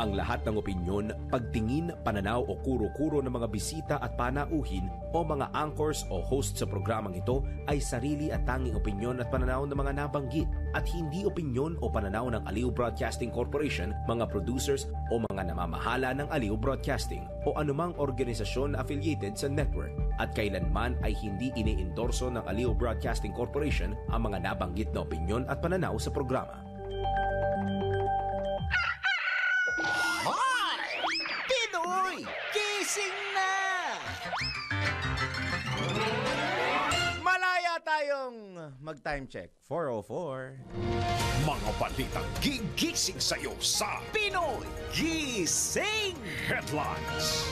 Ang lahat ng opinyon, pagtingin, pananaw o kuro-kuro ng mga bisita at panauhin o mga anchors o host sa programang ito ay sarili at tanging opinyon at pananaw ng mga nabanggit at hindi opinyon o pananaw ng Aliw Broadcasting Corporation, mga producers o mga namamahala ng Aliw Broadcasting o anumang organisasyon na affiliated sa network at kailanman ay hindi iniendorso ng Aliw Broadcasting Corporation ang mga nabanggit na opinyon at pananaw sa programa. Gising na! Malaya tayong mag-time check. 4:04. Mga balitang gigising sa'yo sa Pinoy Gising! Headlines.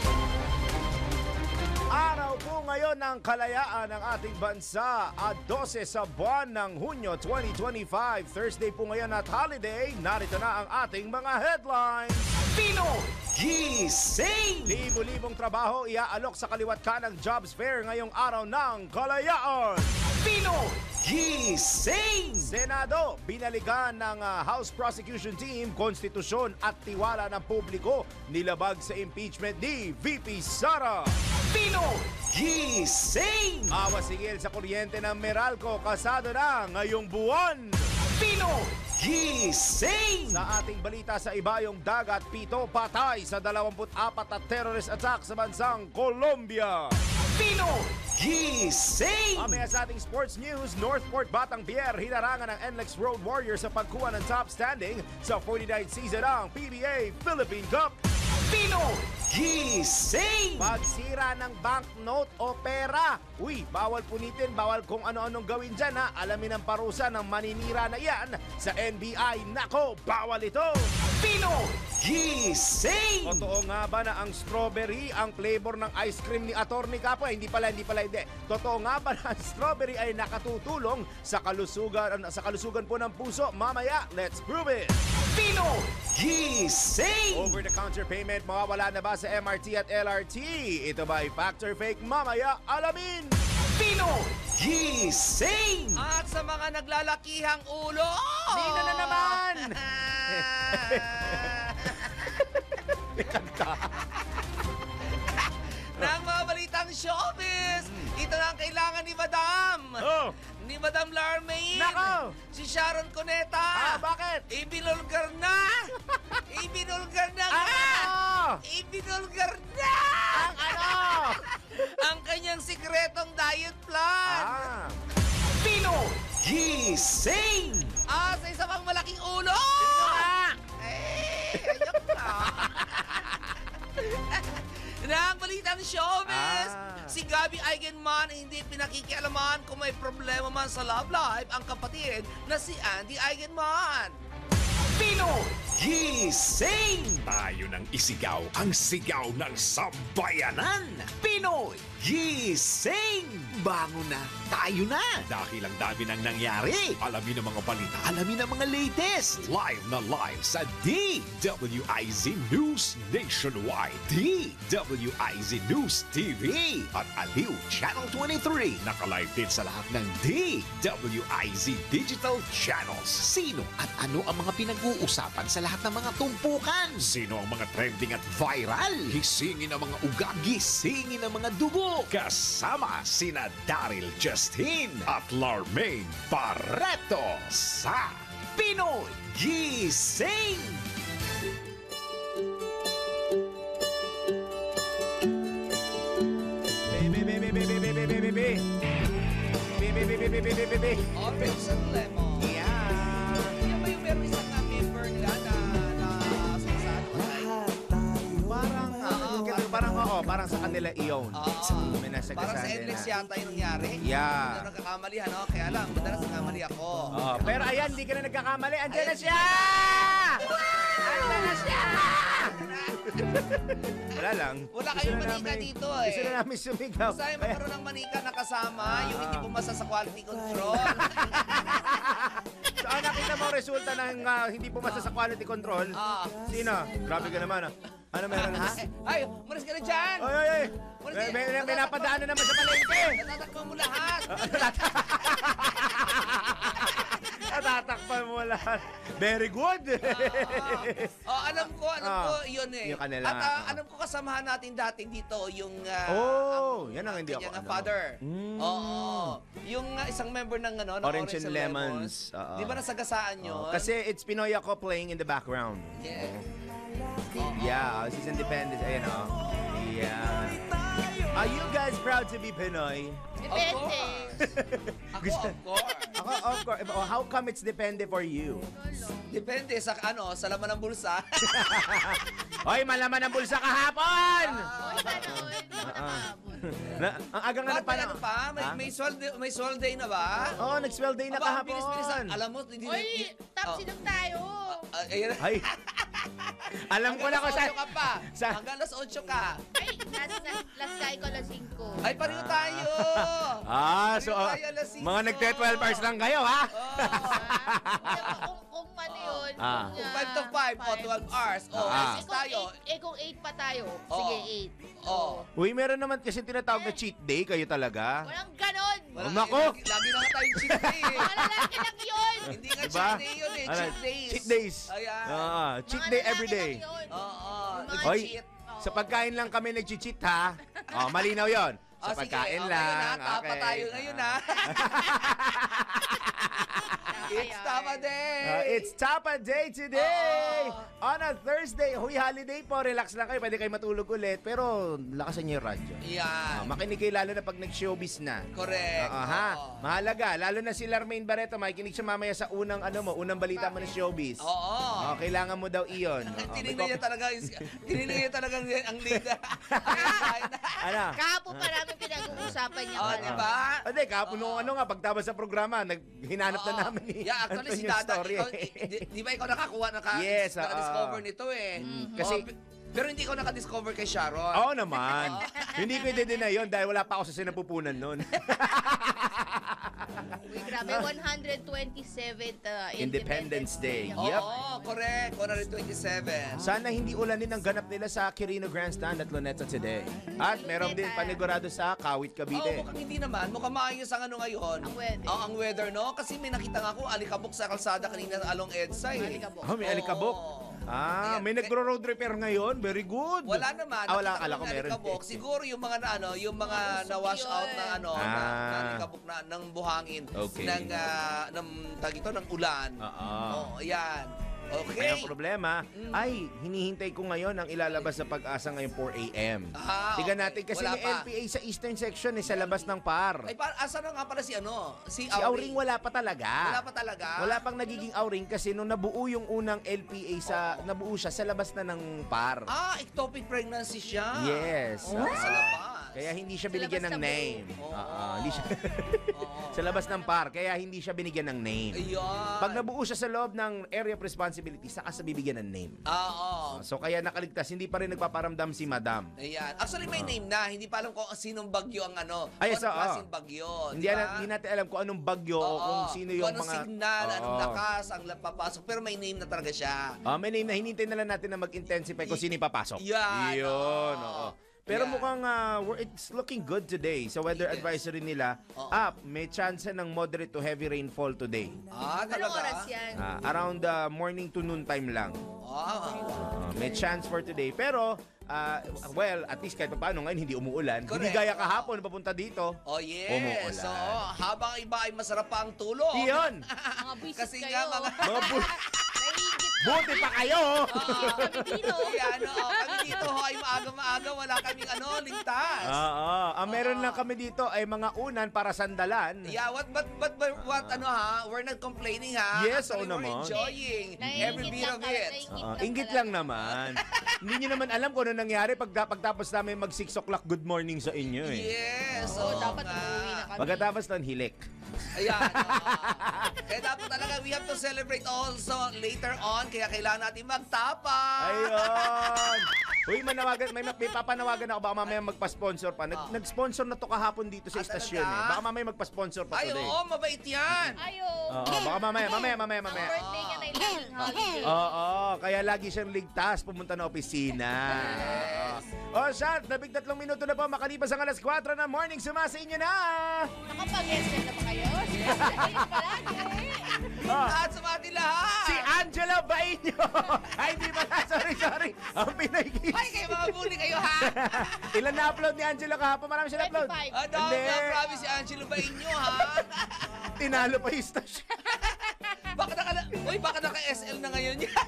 Araw po ngayon ng kalayaan ng ating bansa at 12 sa buwan ng Hunyo 2025. Thursday po ngayon at holiday. Narito na ang ating mga headlines. Pinoy Gising! Libo-libong trabaho iaalok sa kaliwat kanang jobs fair ngayong araw ng kalayaan. Pinoy Gising! Senado, binaligan ng House Prosecution Team, konstitusyon at tiwala ng publiko nilabag sa impeachment ni VP Sara. Pinoy Gising! Awasigil sa kuryente ng Meralco, kasado na ngayong buwan. Pinoy Gising! Sa ating balita sa ibayong dagat, 7 patay sa 24 at terrorist attack sa bansang Colombia. Pinoy Gising! Mamaya sa ating sports news, Northport Batangpier hinarangan ng NLEX Road Warriors sa pagkuha ng top standing sa 49th season ng PBA Philippine Cup. Pinoy Gising! Pagsira ng banknote o pera. Uy, bawal punitin, bawal kung ano-anong gawin dyan ha. Alamin ang parusa ng maninira na yan sa NBI. Nako, bawal ito! Pinoy Gising! Totoo nga ba na ang strawberry ang flavor ng ice cream ni Atty. Capo? Hindi pala. Totoo nga ba na ang strawberry ay nakatutulong sa kalusugan po ng puso? Mamaya, let's prove it! Pinoy Gising! Over-the-counter payment, mawawala na ba sa MRT at LRT? Ito ba ay fact or fake? Mamaya, alamin! Pinoy Gising! At sa mga naglalakihang ulo! Sino na naman? Nang mga balitang showbiz, ito na ang kailangan ni Madam. Ni Madam Larmain. Nako! Si Sharon Cuneta. Bakit? Ibinulgar na! Ibinulgar na nga! Ibinulgar na! Ang ano? Ang kanyang sikretong diet plan. Pinoy Gising! Sa isa pang malaking ulo! Ayok na. Nang balitang showbiz, si Gabby Eigenman hindi pinakikialaman kung may problema man sa love life ang kapatid na si Andy Eigenman. Pinoy Gising! Tayo nang isigaw ang sigaw ng sambayanan. Pinoy Gising! Bangon na, tayo na! Dahil ang dami nang nangyari. Alamin ang mga balita, alamin ang mga latest. Live na live sa DWIZ News Nationwide, DWIZ News TV at Aliw Channel 23. Nakalive din sa lahat ng DWIZ Digital Channels. Sino at ano ang mga pinag-uusapan sa lahat ng mga tumpukan? Sino ang mga trending at viral? Gisingin ang mga ugat, gisingin ang mga dugo. Kasama sina Daryl Justin at Larmain Barreto sa Pinoy Gising! Orange and lemon. Yeah. Yan ba yung meron isang member nila na sumasado? Parang sa kanila iyon. May nasa Parang sa kasana NLEX na. yata yung nangyari. Yeah. Hindi nagkakamali, ano? Kaya lang, madalas nagkamali ako. Pero ayan, hindi ka na nagkakamali. Andiyan na siya! Andiyan na siya! Wala lang. Wala kayong manika dito eh. Gusto na namin sumigaw. Sa'yo magkaroon ng manika na kasama, yung hindi pumasa sa quality control. So, nakita mo ang resulta ng hindi pumasa sa quality control? Sino? Grabe ka naman. Ano meron ha? Ay, maris ka na dyan! Ay! May napadaan na naman sa palengke! Natatakbo mo lahat! Tatakpan mo lahat. Very good. Alam ko, yun eh. Yung kanila. At alam ko kasamahan natin dati dito yung... yan ang hindi ako kanyang father. Oo. Yung isang member ng ng Orange and Lemons. Di ba nasagasaan yun? Kasi it's Pinoy ako playing in the background. Yeah. Yeah, she's independent. Ayan, Yeah. Are you guys proud to be Pinoy? Depende. Ako, of course. Ako, of course. How come it's depende for you? Depende sa sa laman ng bulsa. Hoy, malaman ang bulsa kahapon! Uy, ganon. Ang aga nga na Bakit ano pa? May swell day na ba? Oo, nag-swell day na Aba, ang kahapon. bilis-bilisan. Alam mo, hindi Uy, top sinong tayo. Ayun. Ay, alam ko na kung Hanggang saan. alas 8 ka pa. Hanggang alas 8 ka. Ay, last guy ko alas 5. Ay, pareho tayo. So, Tayo alas 5. mga nagte-12 hours lang kayo, ha? Kung ano yun. Kung 5 to 5 o 12 hours. Alas tayo. Kung 8 pa tayo. Sige, 8. Uy, meron naman kasi tinatawag na cheat day, kayo talaga. Walang ganon. Nako! Lagi na nga tayong cheat day eh. Mga lalaki lang yun. Hindi nga Diba? cheat day yun eh. Cheat days. Cheat days. Ayan. Cheat Mga day lalaki every day. lang yun. Oo. Mga Hoy, Nag-cheat. sa pagkain lang kami nag-cheat, ha? Malinaw yon. Sa Sige. pagkain Okay, lang. Tapa tayo ngayon ha. It's Tapa Day! It's Tapa Day today! On a Thursday. Huy, holiday po. Relax lang kayo. Pwede kayo matulog ulit. Pero lakasan niyo yung radyo. Yan. Makinig kayo lalo na pag nag-showbiz na. Correct. Ha? Mahalaga. Lalo na si Larmaine Barreto. Makikinig siya mamaya sa unang balita mo ng showbiz. Oo. Kailangan mo daw iyon. Tinignan niya talaga ang lead. Ano? Kahapon pa namin pinag-uusapan niya. Oh, di ba? Hindi, kahapon nung pagtapos sa programa, hinanap na namin ni Yeah, actually si Antonio Dada, story. di ba ikaw nakakuha, Yes, naka-discover nito eh. Kasi- Pero hindi ikaw naka-discover kay Sharon. Oo naman. Hindi ko i-deny yun dahil wala pa ako sa sinapupunan noon. Uy, grabe, 127th Independence Day. Oo, Yep. correct. 127. Sana hindi ulanin ang ganap nila sa Quirino Grandstand at Luneta today. At meron din panigurado sa Kawit, Cavite. Mukhang hindi naman. Mukhang maayos ang ngayon. Ang weather. Ang weather, no? Kasi may nakita nga ako, alikabok sa kalsada kanina along EDSA eh. Alikabok. May alikabok. Oo. Ayan, may Kaya- nagro-road repair ngayon. Very good. Wala naman. Wala, Nakita akala ko ko ng meron. alikabok. Siguro yung mga na-wash out na na alikabok ng buhangin Okay. ng tag ito ng ulan. Oo, yan. Okay. Kaya ang problema ay hinihintay ko ngayon ang ilalabas sa Pag-asa ngayong 4 a.m. Tignan natin kasi Wala may pa. LPA sa Eastern Section sa labas ng PAR. Ay, asa na nga pala si Si Auring wala pa talaga. Wala pa talaga? Wala pang nagiging Auring kasi nung nabuo yung unang LPA nabuo siya sa labas na ng PAR. Ectopic pregnancy siya. Yes. Sa labas. Kaya hindi siya binigyan ng labas na name. Oo. Hindi siya sa labas ng PAR kaya hindi siya binigyan ng name. Ayun. Pag nabuo siya sa loob ng area of responsibility, saka sa bibigyan ng name. Oo. So kaya nakaligtas, hindi pa rin nagpaparamdam si Madam. Ayan. Actually, may name na. Hindi pa alam kung sinong bagyo ang Ay, kung so, anong klaseng bagyo. Hindi, di ba? hindi natin alam kung anong bagyo o kung sino yung kung anong mga... signal, anong Oo. lakas, ang papasok. Pero may name na talaga siya. May name na hinintay na lang natin na mag-intensify kung sino yung papasok. Yan, Yun, oo. oo. Pero Yan. mukhang it's looking good today. Sa weather Yes. advisory nila, Oo. may chance ng moderate to heavy rainfall today. Anong Talaga? oras yan? Around morning to noon time lang. May chance for today. Pero, at least kahit paano ngayon hindi umuulan. Hindi Correct. gaya kahapon papunta dito. Oh, yes. Umuulan. So, habang iba ay masarap pa ang tulog. Iyon! Mga bisit Kasi kayo. nga mga... Mga Nahihigit buti pa kayo! kami dito. Kami dito ho ay maaga-maaga, wala kaming ligtas. Meron lang kami dito ay mga unan para sandalan. Yeah, but we're not complaining ha. Yes, Actually, oo naman. We're enjoying every bit of it. Ingit lang naman. Hindi nyo naman alam kung ano nangyari pagtapos namin mag 6 o'clock good morning sa inyo eh. Yes, Oo, oo dapat nga. umuwi na kami. Pagkatapos ng hilik. Ayan. Kaya dapat talaga we have to celebrate also later on. Kaya kailangan natin magtapa. Ayun! Uy, may papanawagan ako. Baka mamaya magpa-sponsor pa. Nag-sponsor na to kahapon dito sa istasyon eh. Baka mamaya magpa-sponsor pa Ay, today. oo, mabait yan. Ayo. Baka mamaya. Ang birthday niya na ilang holiday. Oo, kaya lagi siyang ligtas pumunta na opisina. Shot, 13 minuto na po makalipas ang alas 4 na morning. Sumasa inyo na! Nakapag-SL na ba kayo? Ayun palagi. Lahat sa ating lahat. Si Angela Bainyo. Ay, hindi pala. Sorry. Ang Pinoy Gising. Ay, kayo mga bully kayo, ha? Ilan na-upload ni Angela kahapon? Marami siya na-upload. 25. Ano, Hindi. promise si Angelo ba inyo, ha? Tinalo pa yung station. Baka naka-SL na ngayon yan.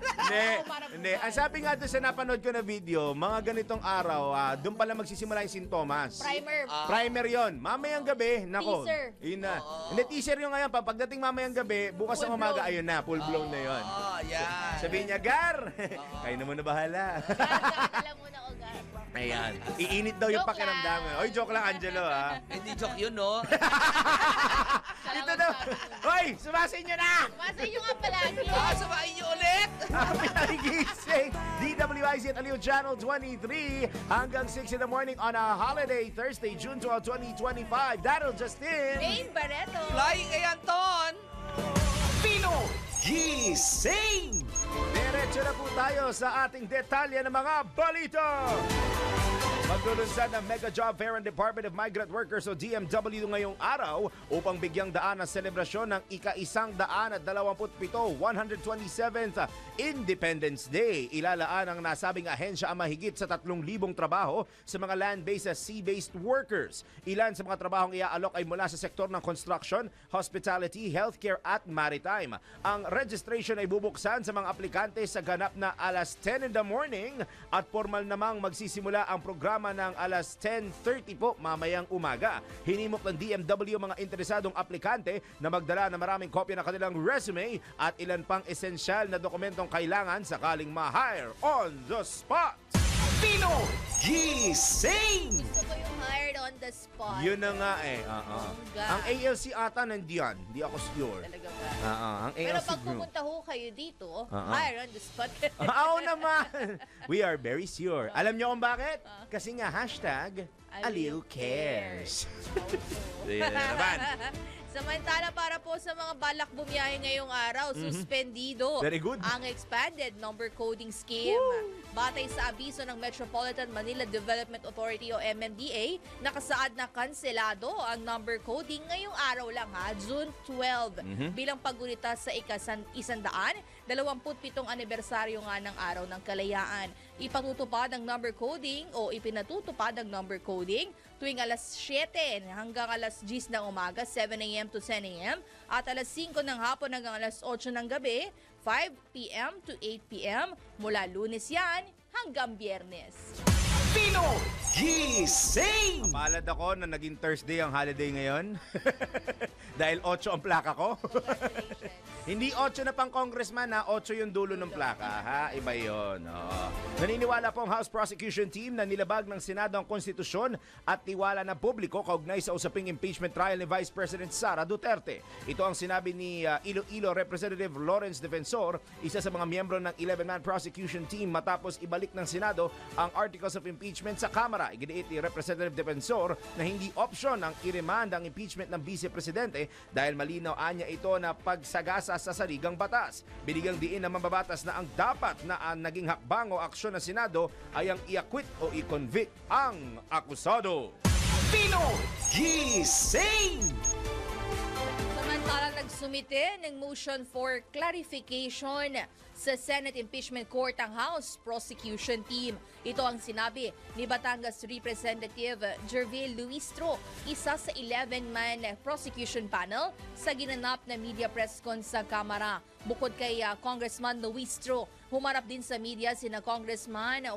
Hindi. Ang sabi nga doon sa napanood ko na video, mga ganitong araw, doon pala magsisimula yung sintomas. Primer. Primer yon. Mamayang gabi, nako. Teaser. Yun na. Hindi, teaser yung ngayon. Pagdating mamayang gabi, bukas Full ng umaga, blown. ayun na, full blown na yon. Yan. Sabihin niya, Gar, kayo naman na bahala. Alam mo na, Ogar. Ayan. Iinit daw yung Joke pakiramdam. lang. Oy, joke lang, Angelo, ha? Hindi joke yun, no? Ito daw. Hoy, sumasin nyo na! Masay nyo nga palagi. Sabahin niyo ulit. Pinagising. DWIZ at Aliw Channel 23 hanggang 6 in the morning on a holiday Thursday, June 12, 2025. Daryl Justin. Main Barreto. Flying kay Anton. Pinoy Gising! Diretso na po tayo sa ating detalye ng mga balita. Maglulunsad ng Mega Job Fair ng Department of Migrant Workers o DMW ngayong araw upang bigyang daan ang selebrasyon ng ika-127th 127th Independence Day. Ilalaan ang nasabing ahensya ang mahigit sa 3,000 trabaho sa mga land-based at sea-based workers. Ilan sa mga trabahong iaalok ay mula sa sektor ng construction, hospitality, healthcare at maritime. Ang registration ay bubuksan sa mga aplikante sa ganap na alas 10 in the morning at formal namang magsisimula ang programa ng alas 10:30 po mamayang umaga. Hinimok ng DMW mga interesadong aplikante na magdala ng maraming kopya ng kanilang resume at ilan pang esensyal na dokumentong kailangan sakaling ma-hire on the spot. Pinoy Gising! Gusto ko yung hired on the spot. Yun na nga eh. Bongga. Ang ALC ata nandiyan. Di ako sure. Talaga ba? Ang ALC Pero pag group. pumunta ho kayo dito, hired on the spot. Oo naman. We are very sure. Alam niyo kung bakit? Kasi nga hashtag Aliw Cares. Yan na naman. Samantala para po sa mga balak bumiyahe ngayong araw, suspendido Very good. ang expanded number coding scheme. Batay sa abiso ng Metropolitan Manila Development Authority o MMDA, nakasaad na kanselado ang number coding ngayong araw lang June 12. Bilang paggunita sa ika-127 anibersaryo nga ng Araw ng Kalayaan. Ipatutupad ang number coding o ipinatutupad ang number coding tuwing alas 7 hanggang alas 10 ng umaga, 7 a.m. to 10 a.m. at alas 5 ng hapon hanggang alas 8 ng gabi, 5 p.m. to 8 p.m. mula Lunes yan hanggang Biyernes. Pinoy Gising! Palad ako na naging Thursday ang holiday ngayon. Dahil 8 ang plaka ko. Congratulations. Hindi 8 na pang congressman 8 yung dulo ng plaka ha, iba yun. Naniniwala po ang House Prosecution Team na nilabag ng Senado ang konstitusyon at tiwala ng publiko kaugnay sa usaping impeachment trial ni Vice President Sara Duterte. Ito ang sinabi ni Iloilo Representative Lawrence Defensor, isa sa mga miyembro ng 11-man prosecution team matapos ibalik ng Senado ang articles of impeachment sa Kamara. Iginiit ni Representative Defensor na hindi option ang i-remand ang impeachment ng Vice Presidente dahil malinaw anya ito na pagsagasa sa saligang batas. Binigyang diin na mababatas na ang dapat na naging hakbang o aksyon ng Senado ay ang i-acquit o i-convict ang akusado. Pinoy Gising! Samantala nagsumite ng motion for clarification sa Senate Impeachment Court ang House Prosecution Team. Ito ang sinabi ni Batangas Representative Jervil Luistro, isa sa 11-man prosecution panel sa ginanap na media press con sa Kamara. Bukod kay Congressman Luistro, humarap din sa media sina Congressman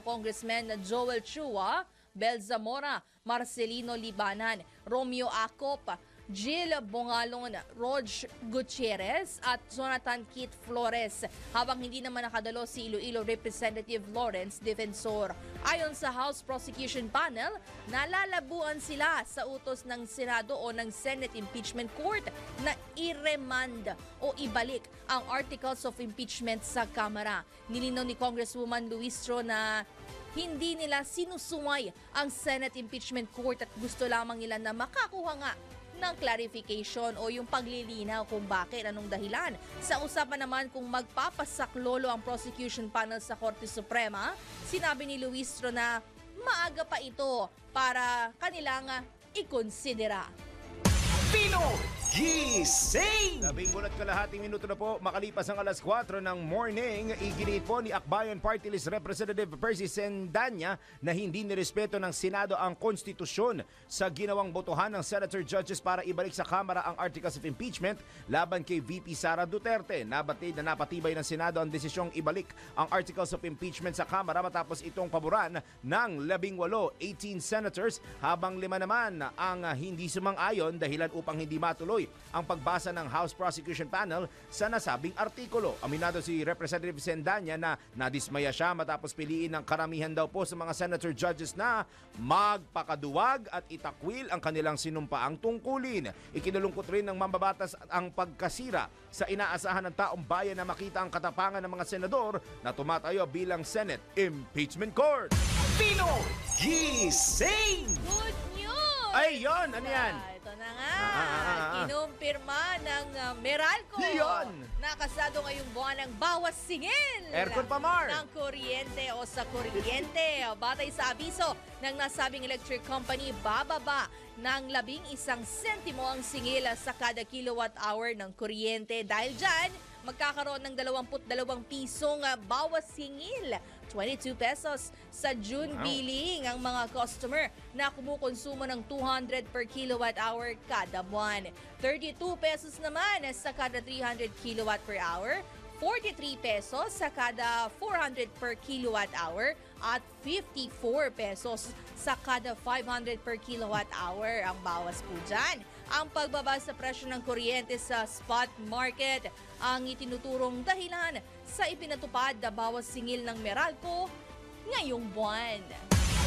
Joel Chua, Bel Zamora, Marcelino Libanan, Romeo Acop, Jill Bongalon, Rog Gutierrez at Jonathan Kit Flores, habang hindi naman nakadalo si Iloilo Representative Lawrence Defensor. Ayon sa House Prosecution Panel, nalalabuan sila sa utos ng Senado o ng Senate Impeachment Court na i-remand o ibalik ang Articles of Impeachment sa Kamara. Nilinaw ni Congresswoman Luistro na hindi nila sinusungay ang Senate Impeachment Court at gusto lamang nila na makakuha nga ng clarification o yung paglilinaw kung bakit, anong dahilan. Sa usapan naman kung magpapasaklolo ang prosecution panel sa Korte Suprema, sinabi ni Luistro na maaga pa ito para kanilang ikonsidera. Pinoy Gising! Labing gulat kalahating minuto na po makalipas ang alas 4 ng morning, iginiit po ni Akbayan Party List Representative Percy Sendanya na hindi nirespeto ng Senado ang konstitusyon sa ginawang botohan ng senator judges para ibalik sa Kamara ang articles of impeachment laban kay VP Sara Duterte. Nabatid na napatibay ng Senado ang desisyong ibalik ang articles of impeachment sa Kamara matapos itong paboran ng 18 senators habang 5 naman ang hindi sumang-ayon dahilan upang hindi matuloy ang pagbasa ng House Prosecution Panel sa nasabing artikulo. Aminado si Representative Sendanya na nadismaya siya matapos piliin ng karamihan daw po sa mga senator judges na magpakaduwag at itakwil ang kanilang sinumpaang tungkulin. Ikinulungkot rin ng mambabatas ang pagkasira sa inaasahan ng taong bayan na makita ang katapangan ng mga senador na tumatayo bilang Senate Impeachment Court. Pinoy Gising! Good news! Ay, yon! Ano yan? Ito na nga. Kinumpirma ng Meralco. Yun! Nakasado ngayong buwan ng bawas singil. Aircon pa, Mar. Ng kuryente o sa kuryente. Batay sa abiso ng nasabing electric company, bababa ng 11 sentimo ang singil sa kada kilowatt hour ng kuryente. Dahil dyan, magkakaroon ng 22 pisong bawas singil. 22 pesos sa June billing ang mga customer na kumukonsumo ng 200 per kilowatt hour kada buwan. 32 pesos naman sa kada 300 kilowatt per hour, 43 pesos sa kada 400 per kilowatt hour at 54 pesos sa kada 500 per kilowatt hour ang bawas po dyan. Ang pagbaba sa presyo ng kuryente sa spot market ang itinuturong dahilan sa ipinatupad na bawas singil ng Meralco ngayong buwan.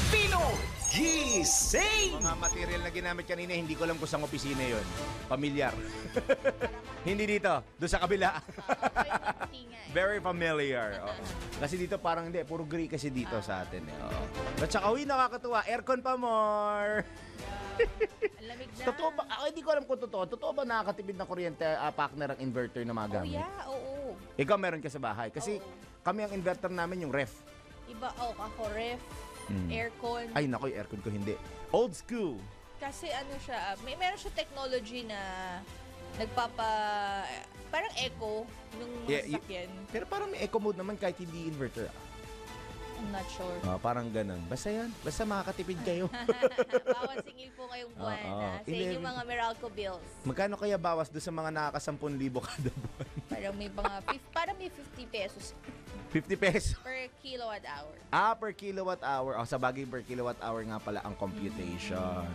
Pinoy Gising! Mga material na ginamit kanina, hindi ko alam kung saan opisina yon. Pamilyar. Hindi dito, doon sa kabila. Very familiar. Oo. Kasi dito parang hindi, puro gray kasi dito sa atin. Oo. At saka, uy, nakakatuwa. Aircon pa more. Ang lamig na. Totoo ba? Ako hindi ko alam kung totoo. Totoo ba nakakatipid ng kuryente partner ang inverter na Oh magamit? yeah, oo. Ikaw meron ka sa bahay. Kasi kami ang inverter namin yung ref. Iba, ako ref, aircon. Ay, naku, yung aircon ko hindi. Old school. Kasi ano siya, meron siya technology na parang echo nung Yeah, mga sasakyan. Pero parang may eco mode naman kahit hindi inverter. I'm not sure. Parang ganun. Basta yan. Basta makakatipid kayo. Bawas singil po ngayong buwan sa inyong mga Meralco bills. Magkano kaya bawas doon sa mga nakaka-10,000 kada buwan? Parang may 50 pesos 50 pesos. per kilowatt hour. Per kilowatt hour. Sa bagay per kilowatt hour nga pala ang computation.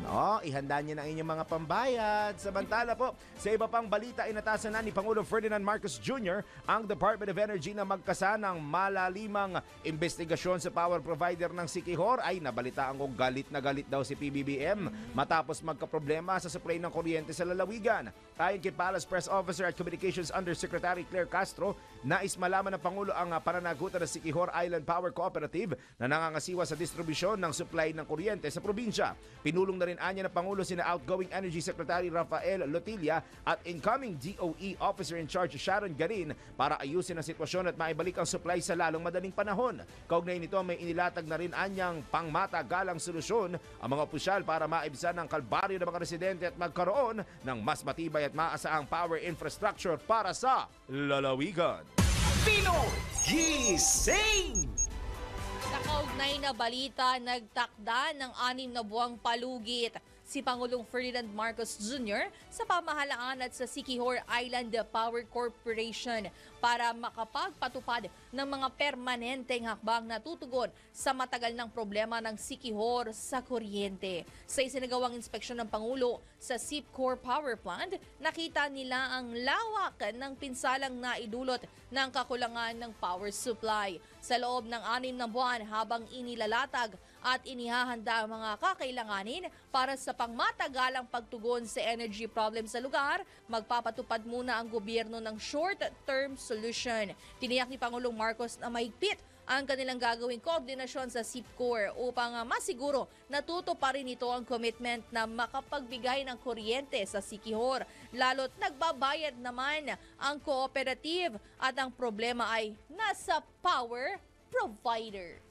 Ihanda niyo na inyong mga pambayad. Samantala po, sa iba pang balita, inatasan na ni Pangulong Ferdinand Marcos Jr. ang Department of Energy na magkasa ng malalimang investigasyon sa power provider ng Siquijor. Ay, nabalitaan ko galit na galit daw si PBBM matapos magkaproblema sa supply ng kuryente sa lalawigan. Ayon kay Palace Press Officer at Communications Undersecretary Claire Castro, nais malaman ng Pangulo ang pananagutan ng Siquijor Island Power Cooperative na nangangasiwa sa distribusyon ng supply ng kuryente sa probinsya. Pinulong na rin anya ng Pangulo sina outgoing Energy Secretary Rafael Lotilla at incoming DOE Officer in Charge Sharon Garin para ayusin ang sitwasyon at maibalik ang supply sa lalong madaling panahon. Kaugnay nito, may inilatag na rin anyang pangmatagalang solusyon ang mga opisyal para maibsan ang kalbaryo ng mga residente at magkaroon ng mas matibay at maaasahang power infrastructure para sa lalawigan. Pinoy Gising! Sa kaugnay na balita, nagtakda ng 6 na buwang palugit si Pangulong Ferdinand Marcos Jr. sa pamahalaan at sa Siquijor Island Power Corporation para makapagpatupad ng mga permanenteng hakbang na tutugon sa matagal ng problema ng Siquijor sa kuryente. Sa isinagawang inspeksyon ng Pangulo sa Sipcor Power Plant, nakita nila ang lawak ng pinsalang naidulot ng kakulangan ng power supply. Sa loob ng 6 na buwan habang inilalatag at inihahanda ang mga kakailanganin para sa pangmatagalang pagtugon sa energy problem sa lugar, magpapatupad muna ang gobyerno ng short-term solution. Tiniyak ni Pangulong Marcos na mahigpit ang kanilang gagawing koordinasyon sa Sipcor upang masiguro na tutuparin ito ang commitment na makapagbigay ng kuryente sa Siquijor. Lalo't nagbabayad naman ang cooperative at ang problema ay nasa power provider.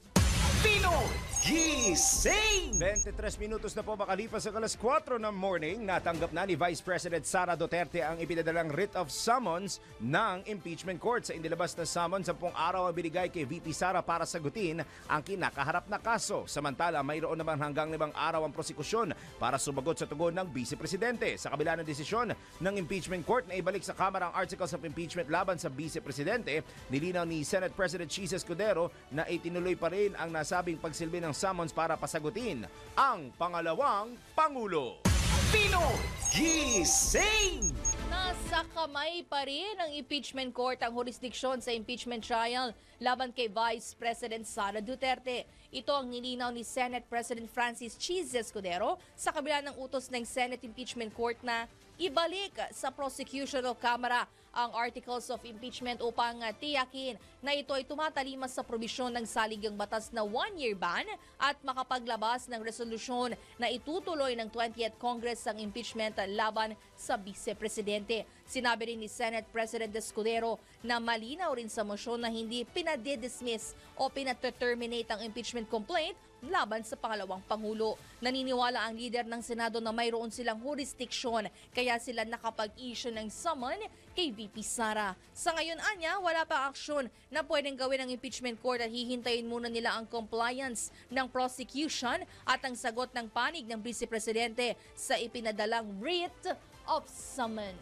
Pinoy Gising! 23 minutos na po makalipas sa alas 4 ng morning, natanggap na ni Vice President Sara Duterte ang ipinadalang writ of summons ng impeachment court. Sa inilabas na summons, 10 araw ang binigay kay VP Sara para sagutin ang kinakaharap na kaso. Samantala, mayroon naman hanggang 5 araw ang prosekusyon para sumagot sa tugon ng Vice Presidente. Sa kabila ng desisyon ng impeachment court na ibalik sa Kamara ang articles of impeachment laban sa Vice Presidente, nilinaw ni Senate President Chis Escudero na itinuloy pa rin ang nasabing pagsilbi ng summons para pasagutin ang pangalawang Pangulo. Pinoy Gising! Nasa kamay pa rin ng impeachment court ang jurisdiksyon sa impeachment trial laban kay Vice President Sara Duterte. Ito ang nilinaw ni Senate President Francis Chis Escudero sa kabila ng utos ng Senate Impeachment Court na ibalik sa prosecutorial camera ang articles of impeachment upang tiyakin na ito ay tumatalima sa probisyon ng saligang batas na 1-year ban at makapaglabas ng resolusyon na itutuloy ng 20th Congress ang impeachment laban sa Vice-Presidente. Sinabi rin ni Senate President Escudero na malinaw rin sa motion na hindi pinadidismiss o pinaterminate ang impeachment complaint laban sa pangalawang Pangulo. Naniniwala ang leader ng Senado na mayroon silang jurisdiksyon kaya sila nakapag-issue ng summon kay VP Sara. Sa ngayon anya, wala pa aksyon na pwedeng gawin ng impeachment court at hihintayin muna nila ang compliance ng prosecution at ang sagot ng panig ng Vice Presidente sa ipinadalang writ of summon.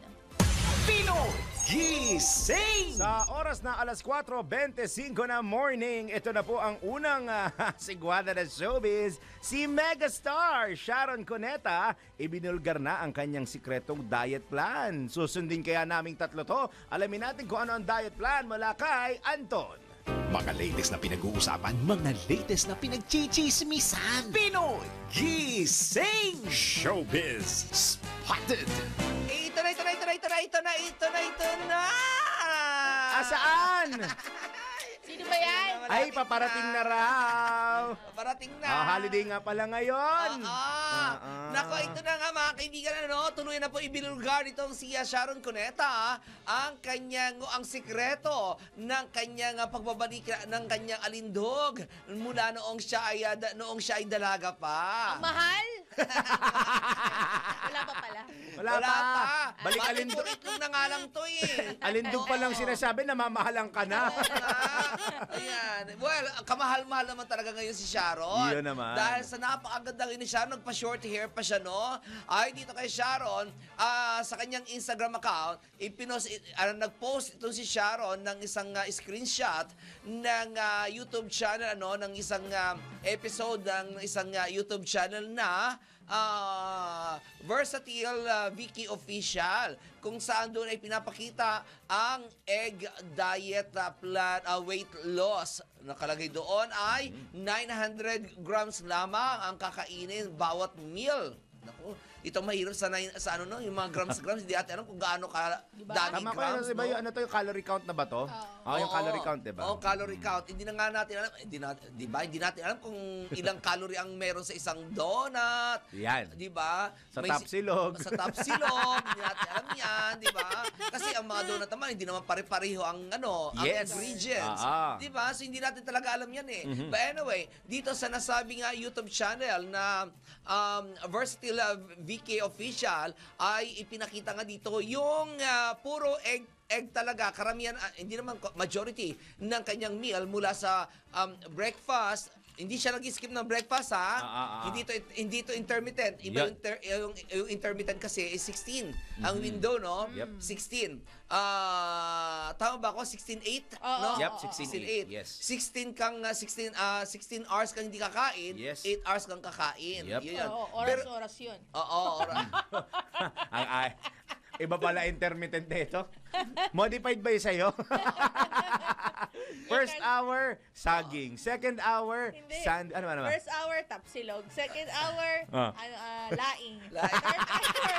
Pinoy Gising! Sa oras na alas 4:25 na morning, ito na po ang unang sigwada na showbiz. Si megastar Sharon Cuneta, ibinulgar na ang kanyang sikretong diet plan. Susundin kaya naming tatlo to. Alamin natin kung ano ang diet plan mula kay Anton. Mga latest na pinag-uusapan, mga latest na pinagchichismisan. Pinoy Gising! Showbiz Spotted! Ito na! Asaan? Sino ba yan? Ay, paparating na raw. Paparating na. Holiday nga pala ngayon. Nako, ito na nga mga kaibigan, tuloy na po ibinulgar nitong si Sharon Cuneta ang sikreto ng kanyang pagbabalik ng kanyang alindog mula noong siya ay dalaga pa. Ang mahal? Wala pa pala. Wala pa. Balik Bakit alindog. puro itlog na nga lang to eh. Alindog pa lang sinasabi na mamahalang ka na. Ayan. Well, kamahal-mahal naman talaga ngayon si Sharon. Yun naman. Dahil sa napakagandang ni Sharon, nagpa-short hair pa siya, no? Ay, dito kay Sharon, sa kanyang Instagram account, nag-post ito si Sharon ng isang screenshot ng YouTube channel, ng isang episode ng isang YouTube channel na Versatile Vicky Official, kung saan doon ay pinapakita ang egg diet plan, weight loss. Nakalagay doon ay 900 grams lamang ang kakainin bawat meal. Naku, ito mahirap yung mga grams, hindi natin alam kung gaano ka dami Tama ko grams. yun, diba yung calorie count na ba to? Yung calorie count, diba? Oo, calorie count. Hindi na nga natin alam, hindi natin alam kung ilang calorie ang meron sa isang donut. Yan. Di ba? Sa Tapsilog. Sa Tapsilog, hindi natin alam yan, di ba? Kasi ang mga donut naman, hindi naman pare-pareho ang Yes. ingredients. Di ba? So hindi natin talaga alam yan eh. But anyway, dito sa nasabing YouTube channel na Versatile VK Official ay ipinakita nga dito yung puro egg talaga, karamihan, hindi naman majority ng kanyang meal mula sa breakfast. Hindi siya nag-skip ng breakfast, ha? Hindi to intermittent. Iba yung intermittent kasi is 16. Ang window, no? Yep. 16. Tama ba ako? 16-8? No? Yep, 16-8. Yes. 16 hours kang hindi kakain, Yes. 8 hours kang kakain. Yep. Yun. Oras yun. Oo, oras. Iba pala intermittent nito. Modified ba yung sa'yo? First hour, saging. Second hour, Hindi. ano ba naman? First hour, tapsilog. Second hour, laing. Laing. Third hour,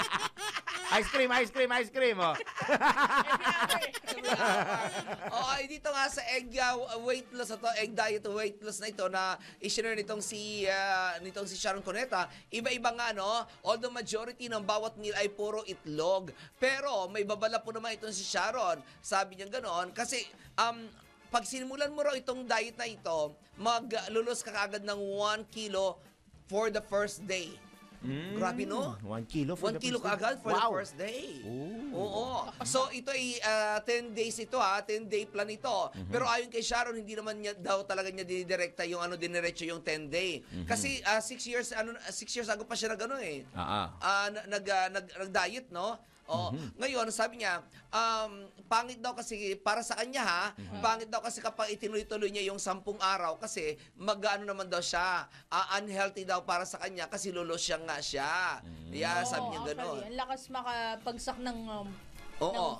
Ice cream, oh. every hour. Ay, dito nga sa egg weight loss egg diet weight loss na ito na i-share nitong si Sharon Cuneta, iba-iba nga, no? Although majority ng bawat meal ay puro itlog. Pero may babala po naman itong si Sharon. Sabi niya ganoon kasi pag sinimulan mo raw itong diet na ito, maglulus ka kaagad ng 1 kilo for the first day. Grabe, no? 1 kilo 1 kilo kaagad for the first day. Oo. So, ito ay 10 days ito, 10-day plan ito. Pero ayon kay Sharon, hindi naman niya daw talaga niya dinidirekta yung diniretso yung 10-day. Kasi 6 years ago pa siya nag-diet, no? Ngayon, sabi niya, pangit daw kasi para sa kanya pangit daw kasi kapag itinuloy-tuloy niya yung 10 araw kasi naman daw siya, unhealthy daw para sa kanya kasi lulosyan nga siya. Sabi niya gano'n. Ang lakas makapagsak ng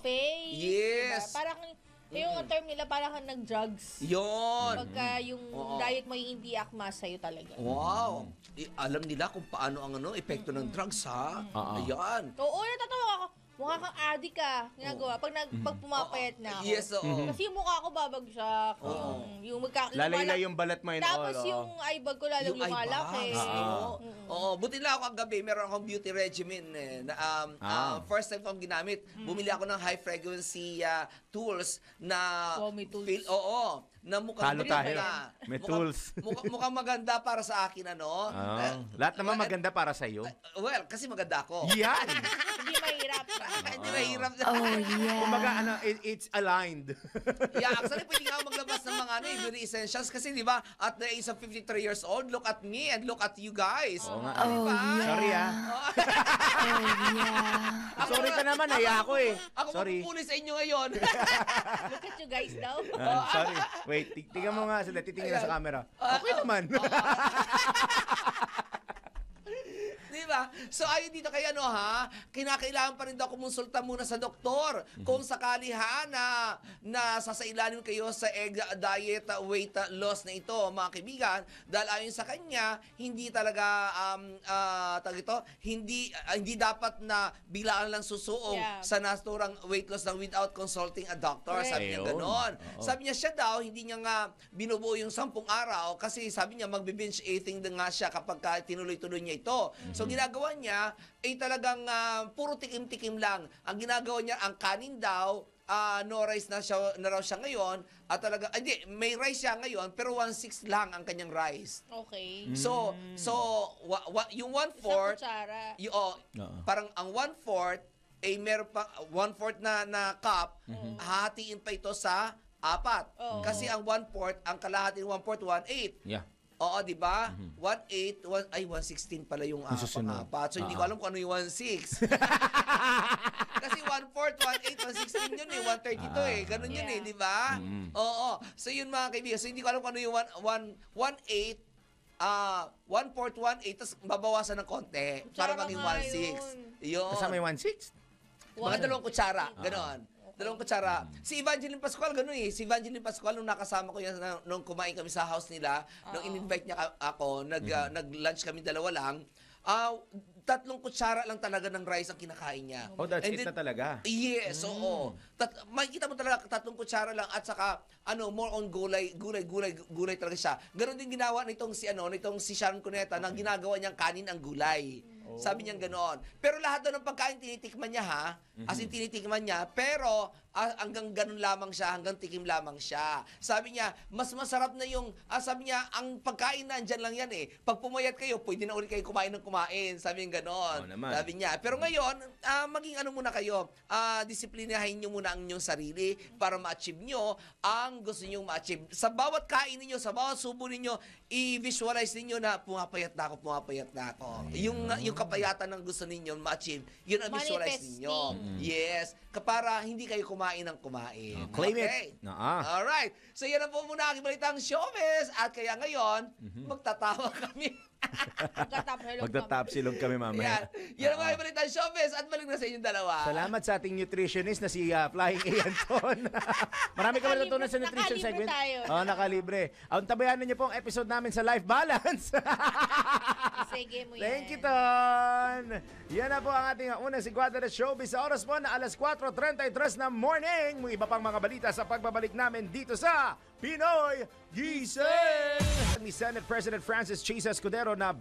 face. Yes. Diba? Parang yung term nila parang kang nag-drugs. Yun. Pagka yung diet mo hindi akma sa'yo talaga. Wow. Alam nila kung paano ang epekto ng drugs, ha? Ayan. Oo, natatawa ako. Mukha kang addict ka. Ginagawa. Pag pumapayat na ako. Yes, oo. Kasi yung mukha ko babagsak. Yung Lalay yung balat mo and all. Tapos yung eyebag ko lalong lumalaki. Oo. Buti lang ako kagabi. Meron akong beauty regimen. First time kong ginamit. Bumili ako ng high frequency tools na... Wow, may tools. Na mukhang Talo tayo. maganda. May tools. Mukhang maganda para sa akin, Lahat naman maganda para sa iyo. Well, kasi maganda ako. Yan. Hindi mahirap. Hindi mahirap. Kumbaga, it's aligned. Actually, pwede nga ako maglabas ng mga beauty essentials kasi, di ba, at the age of 53 years old, look at me and look at you guys. Diba? Sorry, Sorry ka naman, naya ako eh. Ako Sorry. magpupuli sa inyo ngayon. Look at you guys daw. Sorry. Wait, tingnan mo nga sila. Titingnan sa camera. Okay naman. Diba? So, ayon dito kay kinakailangan pa rin daw kumonsulta muna sa doktor kung sakali na sasailalim kayo sa egg diet weight loss na ito, mga kaibigan. Dahil ayon sa kanya, hindi talaga hindi dapat na biglaan lang susuong sa naturang weight loss ng without consulting a doctor. Sabi niya ganon. Sabi niya siya daw, hindi niya nga binubuo yung 10 araw kasi sabi niya magbe-binge eating din nga siya kapag tinuloy-tuloy niya ito. So, ginagawa niya ay talagang puro tikim-tikim lang. Ang ginagawa niya, ang kanin daw, no rice na raw siya ngayon, at talaga, may rice siya ngayon, pero 1/6 lang ang kanyang rice. Okay. So, yung 1/4, parang ang 1/4, meron pa 1/4 na cup, hahatiin pa ito sa 4. Kasi ang 1/4, ang kalahati ng 1/4, 1/8. Yeah. Oo, di ba? 1/8, 1/16 pala yung pang-apat. So, hindi ko alam kung ano yung 1/6. Kasi 1/4, 1/8, 1/16 yun 1/32 Ganun yun di ba? Oo. So, yun mga kaibigan. So, hindi ko alam kung ano yung 1/8, 1/4, 1/8, tapos babawasan ng konti para maging 1/6. Yun. Kasama yung 1/6? Mga 2 kutsara. Ganon. 2 kutsara. Si Evangeline Pascual, gano'n Si Evangeline Pascual, nung nakasama ko yan, nung kumain kami sa house nila, nung in-invite niya ako, nag-lunch kami dalawa lang, 3 kutsara lang talaga ng rice ang kinakain niya. That's it na talaga? Yes, oo. Makikita mo talaga 3 kutsara lang at saka more on gulay talaga siya. Ganon din ginawa nitong si Sharon Cuneta na ginagawa niyang kanin ang gulay. Sabi niya ganoon. Pero lahat daw ng pagkain tinitikman niya as in tinitikman niya, pero hanggang ganun lamang siya, hanggang tikim lamang siya. Sabi niya, mas masarap na yung, sabi niya, ang pagkain na andyan lang yan Pag pumayat kayo, pwede na ulit kayo kumain ng kumain. Sabi niya ganoon. Sabi niya. Pero ngayon, maging muna kayo, disiplinahin niyo muna ang inyong sarili para ma-achieve niyo ang gusto niyo ma-achieve. Sa bawat kain niyo, sa bawat subo niyo, i-visualize niyo na pumapayat na ako. Yung kapayatan ng gusto ninyo ma-achieve, yun ang visualize ninyo. Yes. Para hindi kayo kumain ng kumain. Claim it. Alright. So yan ang po muna aking balitang showbiz. At kaya ngayon, magtatawa kami. Magtatapsilog kami mamaya. Yan ang mga balitang showbiz. At balik na sa inyong dalawa. Salamat sa ating nutritionist na si Flying A. Anton. Marami ka natutunan sa nutrition segment. Nakalibre. Ang tabayanan niyo po ang episode namin sa Life Balance. Sige mo yan. Thank you, Ton. Yan na po ang ating unang sigwada na showbiz sa oras po na alas 4:33 ng morning. Mga iba pang mga balita sa pagbabalik namin dito sa Pinoy Gising! ni Senate President Francis Chisa Escudero na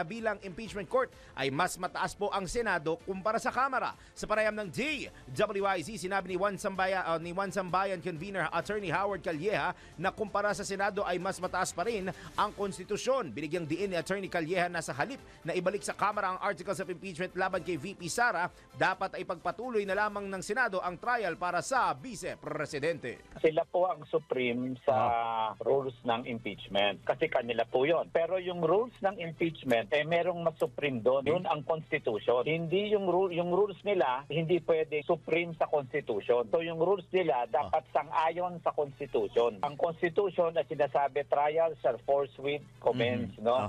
bilang impeachment court ay mas mataas po ang Senado kumpara sa Kamara. Sa panayam ng DWIZ, sinabi ni One Sambayan convener Attorney Howard Calleja na kumpara sa Senado ay mas mataas pa rin ang konstitusyon. Binigyang diin ni Attorney Calleja na sa halip na ibalik sa Kamara ang articles of impeachment laban kay VP Sara, dapat ay pagpatuloy na lamang ng Senado ang trial para sa Vice Presidente. Sila po ang supreme sa rules ng impeachment kasi kanila po yon. Pero yung rules ng impeachment, merong mas supreme doon. Yun ang Constitution. Hindi yung rules nila, hindi pwede supreme sa Constitution. So yung rules nila dapat sang-ayon sa Constitution. Ang Constitution na sinasabi, trial shall forthwith commence, no?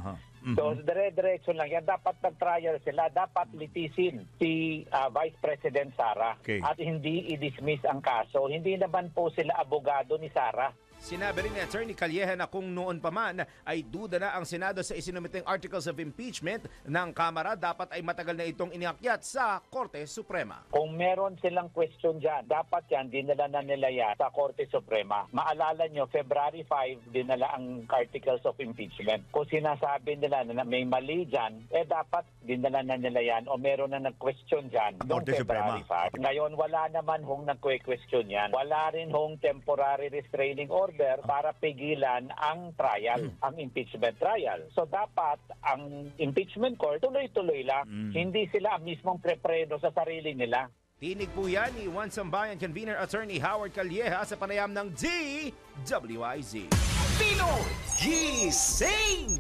So, dire-diretso lang yan. Dapat nag-trial sila. Dapat litisin si Vice President Sara. Okay. At hindi i-dismiss ang kaso. Hindi naman po sila abogado ni Sara. Sinabi rin ni Attorney Calleja na kung noon pa man ay duda na ang Senado sa isinumiteng articles of impeachment ng Kamara, dapat ay matagal na itong iniakyat sa Korte Suprema. Kung meron silang question dyan, dapat yan dinala na nila yan sa Korte Suprema. Maalala nyo, February 5, dinala ang articles of impeachment. Kung sinasabi nila na may mali dyan, dapat dinala na nila yan o meron na nag-question dyan noong February 5. Ngayon, wala naman hong nag-question yan. Wala rin hong temporary restraining order para pigilan ang trial, ang impeachment trial. So dapat ang impeachment court tuloy-tuloy lang. Hindi sila ang mismong prepreno sa sarili nila. Tinig po yan ni One Sambayan convener Attorney Howard Calleja sa panayam ng DWIZ. Pinoy Gising!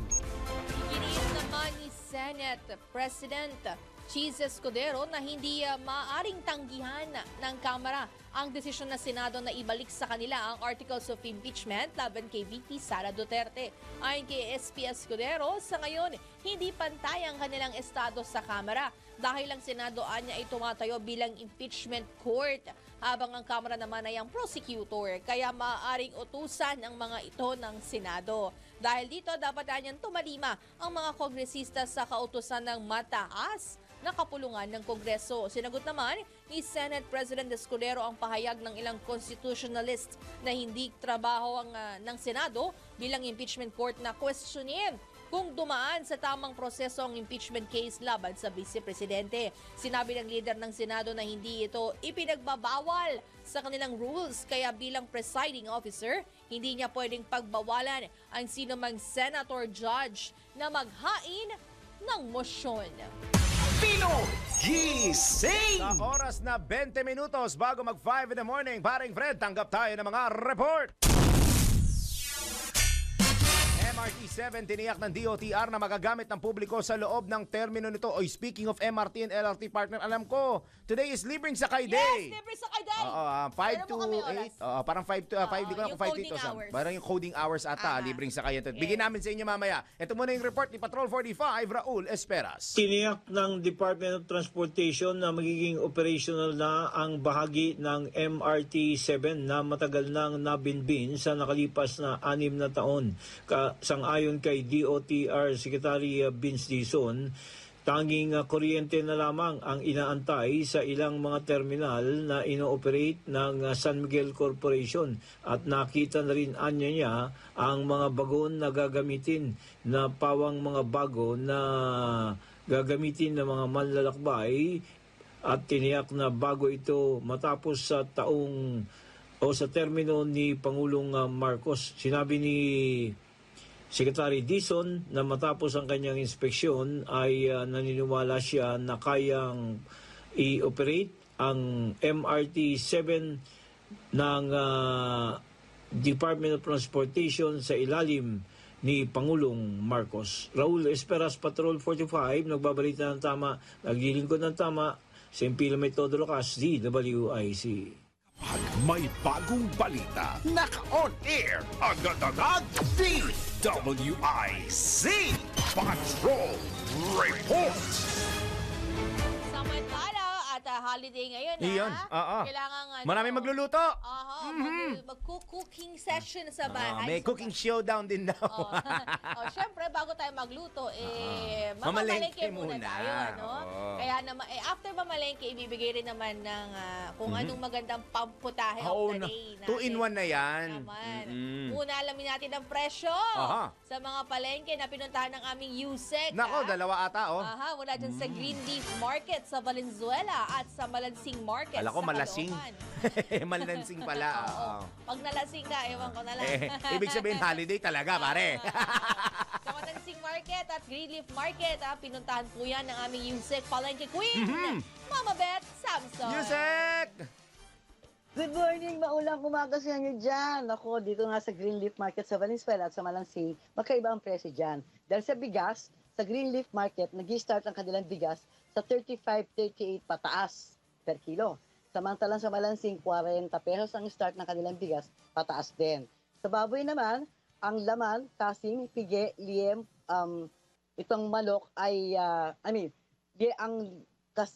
Iginiit naman ni Senate President Chisa Escudero na hindi maaaring tanggihan ng Kamara ang desisyon ng Senado na ibalik sa kanila ang articles of impeachment laban kay VP Sara Duterte. Ayon kay SP Escudero, sa ngayon, hindi pantay ang kanilang estado sa Kamara dahil ang Senado anya ay tumatayo bilang impeachment court habang ang Kamara naman ay ang prosecutor, kaya maaaring utusan ang mga ito ng Senado. Dahil dito, dapat anyang tumalima ang mga kongresista sa kautusan ng mataas na kapulungan ng Kongreso. Sinagot naman ni Senate President Escudero ang pahayag ng ilang constitutionalist na hindi trabaho ng Senado bilang impeachment court na questionin kung dumaan sa tamang proseso ang impeachment case laban sa Vice Presidente. Sinabi ng leader ng Senado na hindi ito ipinagbabawal sa kanilang rules, kaya bilang presiding officer, hindi niya pwedeng pagbawalan ang sinumang senator judge na maghain ng mosyon. Pinoy Gising! Sa oras na 20 minutos bago mag-5 in the morning, paring Fred, tanggap tayo ng mga report. MRT-7 tiniyak ng DOTR na magagamit ng publiko sa loob ng termino nito. Oy, speaking of MRT and LRT partner, alam ko, today is Libreng Sakay Day. Yes, libre sakay day! 5 to 8. Parang 5 to 5, di ko na kung 5 to 8. Parang yung coding hours ata, libreng sakay ito. Bigyan namin sa inyo mamaya. Ito muna yung report ni Patrol 45, Raul Esperas. Tiniyak ng Department of Transportation na magiging operational na ang bahagi ng MRT-7 na matagal nang nabinbin sa nakalipas na 6 na taon. Sang-ayon kay DOTR Secretary Vince Dizon, tanging kuryente na lamang ang inaantay sa ilang mga terminal na ino-operate ng San Miguel Corporation at nakita na rin anya niya ang mga bagon na gagamitin na pawang mga bago na gagamitin ng mga manlalakbay at tiniyak na bago ito matapos sa taong o sa termino ni Pangulong Marcos. Sinabi ni Secretary Dizon na matapos ang kanyang inspeksyon ay naniniwala siya na kayang i-operate ang MRT-7 ng Department of Transportation sa ilalim ni Pangulong Marcos. Raul Esperas, Patrol 45, nagbabalita ng tama, naglilingkod ng tama, Sempilo Metodo Locas, DWIC. Pag may bagong balita, naka-on air, agad-agad, DWIC Patrol Report! Samantala at holiday ngayon, Iyon, Kailangan maraming magluluto. Aha, mag-cooking session sa bahay. May cooking showdown din daw. Syempre, bago tayo magluto, Mamalengke mamamalengke muna muna. tayo. No? Oo. Kaya naman, after mamalengke, ibibigay rin naman ng kung anong magandang pamputahe Oo, of the na- day. 2-in-1 na yan. Naman. Mm-mm. Muna alamin natin ang presyo Aha. sa mga palengke na pinuntahan ng aming USEC. Nako, dalawa ata, oh. Aha, mula dyan sa Greenleaf Market sa Valenzuela at sa Malansing Market Kala ko sa malasing. Caloocan. Malansing pala. Oo. Oo. Pag nalasing ka, ewan ko na lang. Ibig sabihin holiday talaga, pare. Sa Malansing Market at Greenleaf Market, pinuntahan po yan ng aming USEC Palengke Queen, Mama Beth Samson. Yusek! Good morning, maulang umaga sa inyo dyan. Ako, dito nga sa Greenleaf Market sa Valenzuela at sa Malansing, magkaiba ang presyo dyan. Dahil sa bigas, sa Greenleaf Market, nag-start ang kanilang bigas sa 35-38 pataas per kilo. Samantalang sa Malansing, 40 pesos ang start ng kanilang bigas, pataas din. Sa baboy naman, ang laman, kasing, pige, liem, itong manok ay, ang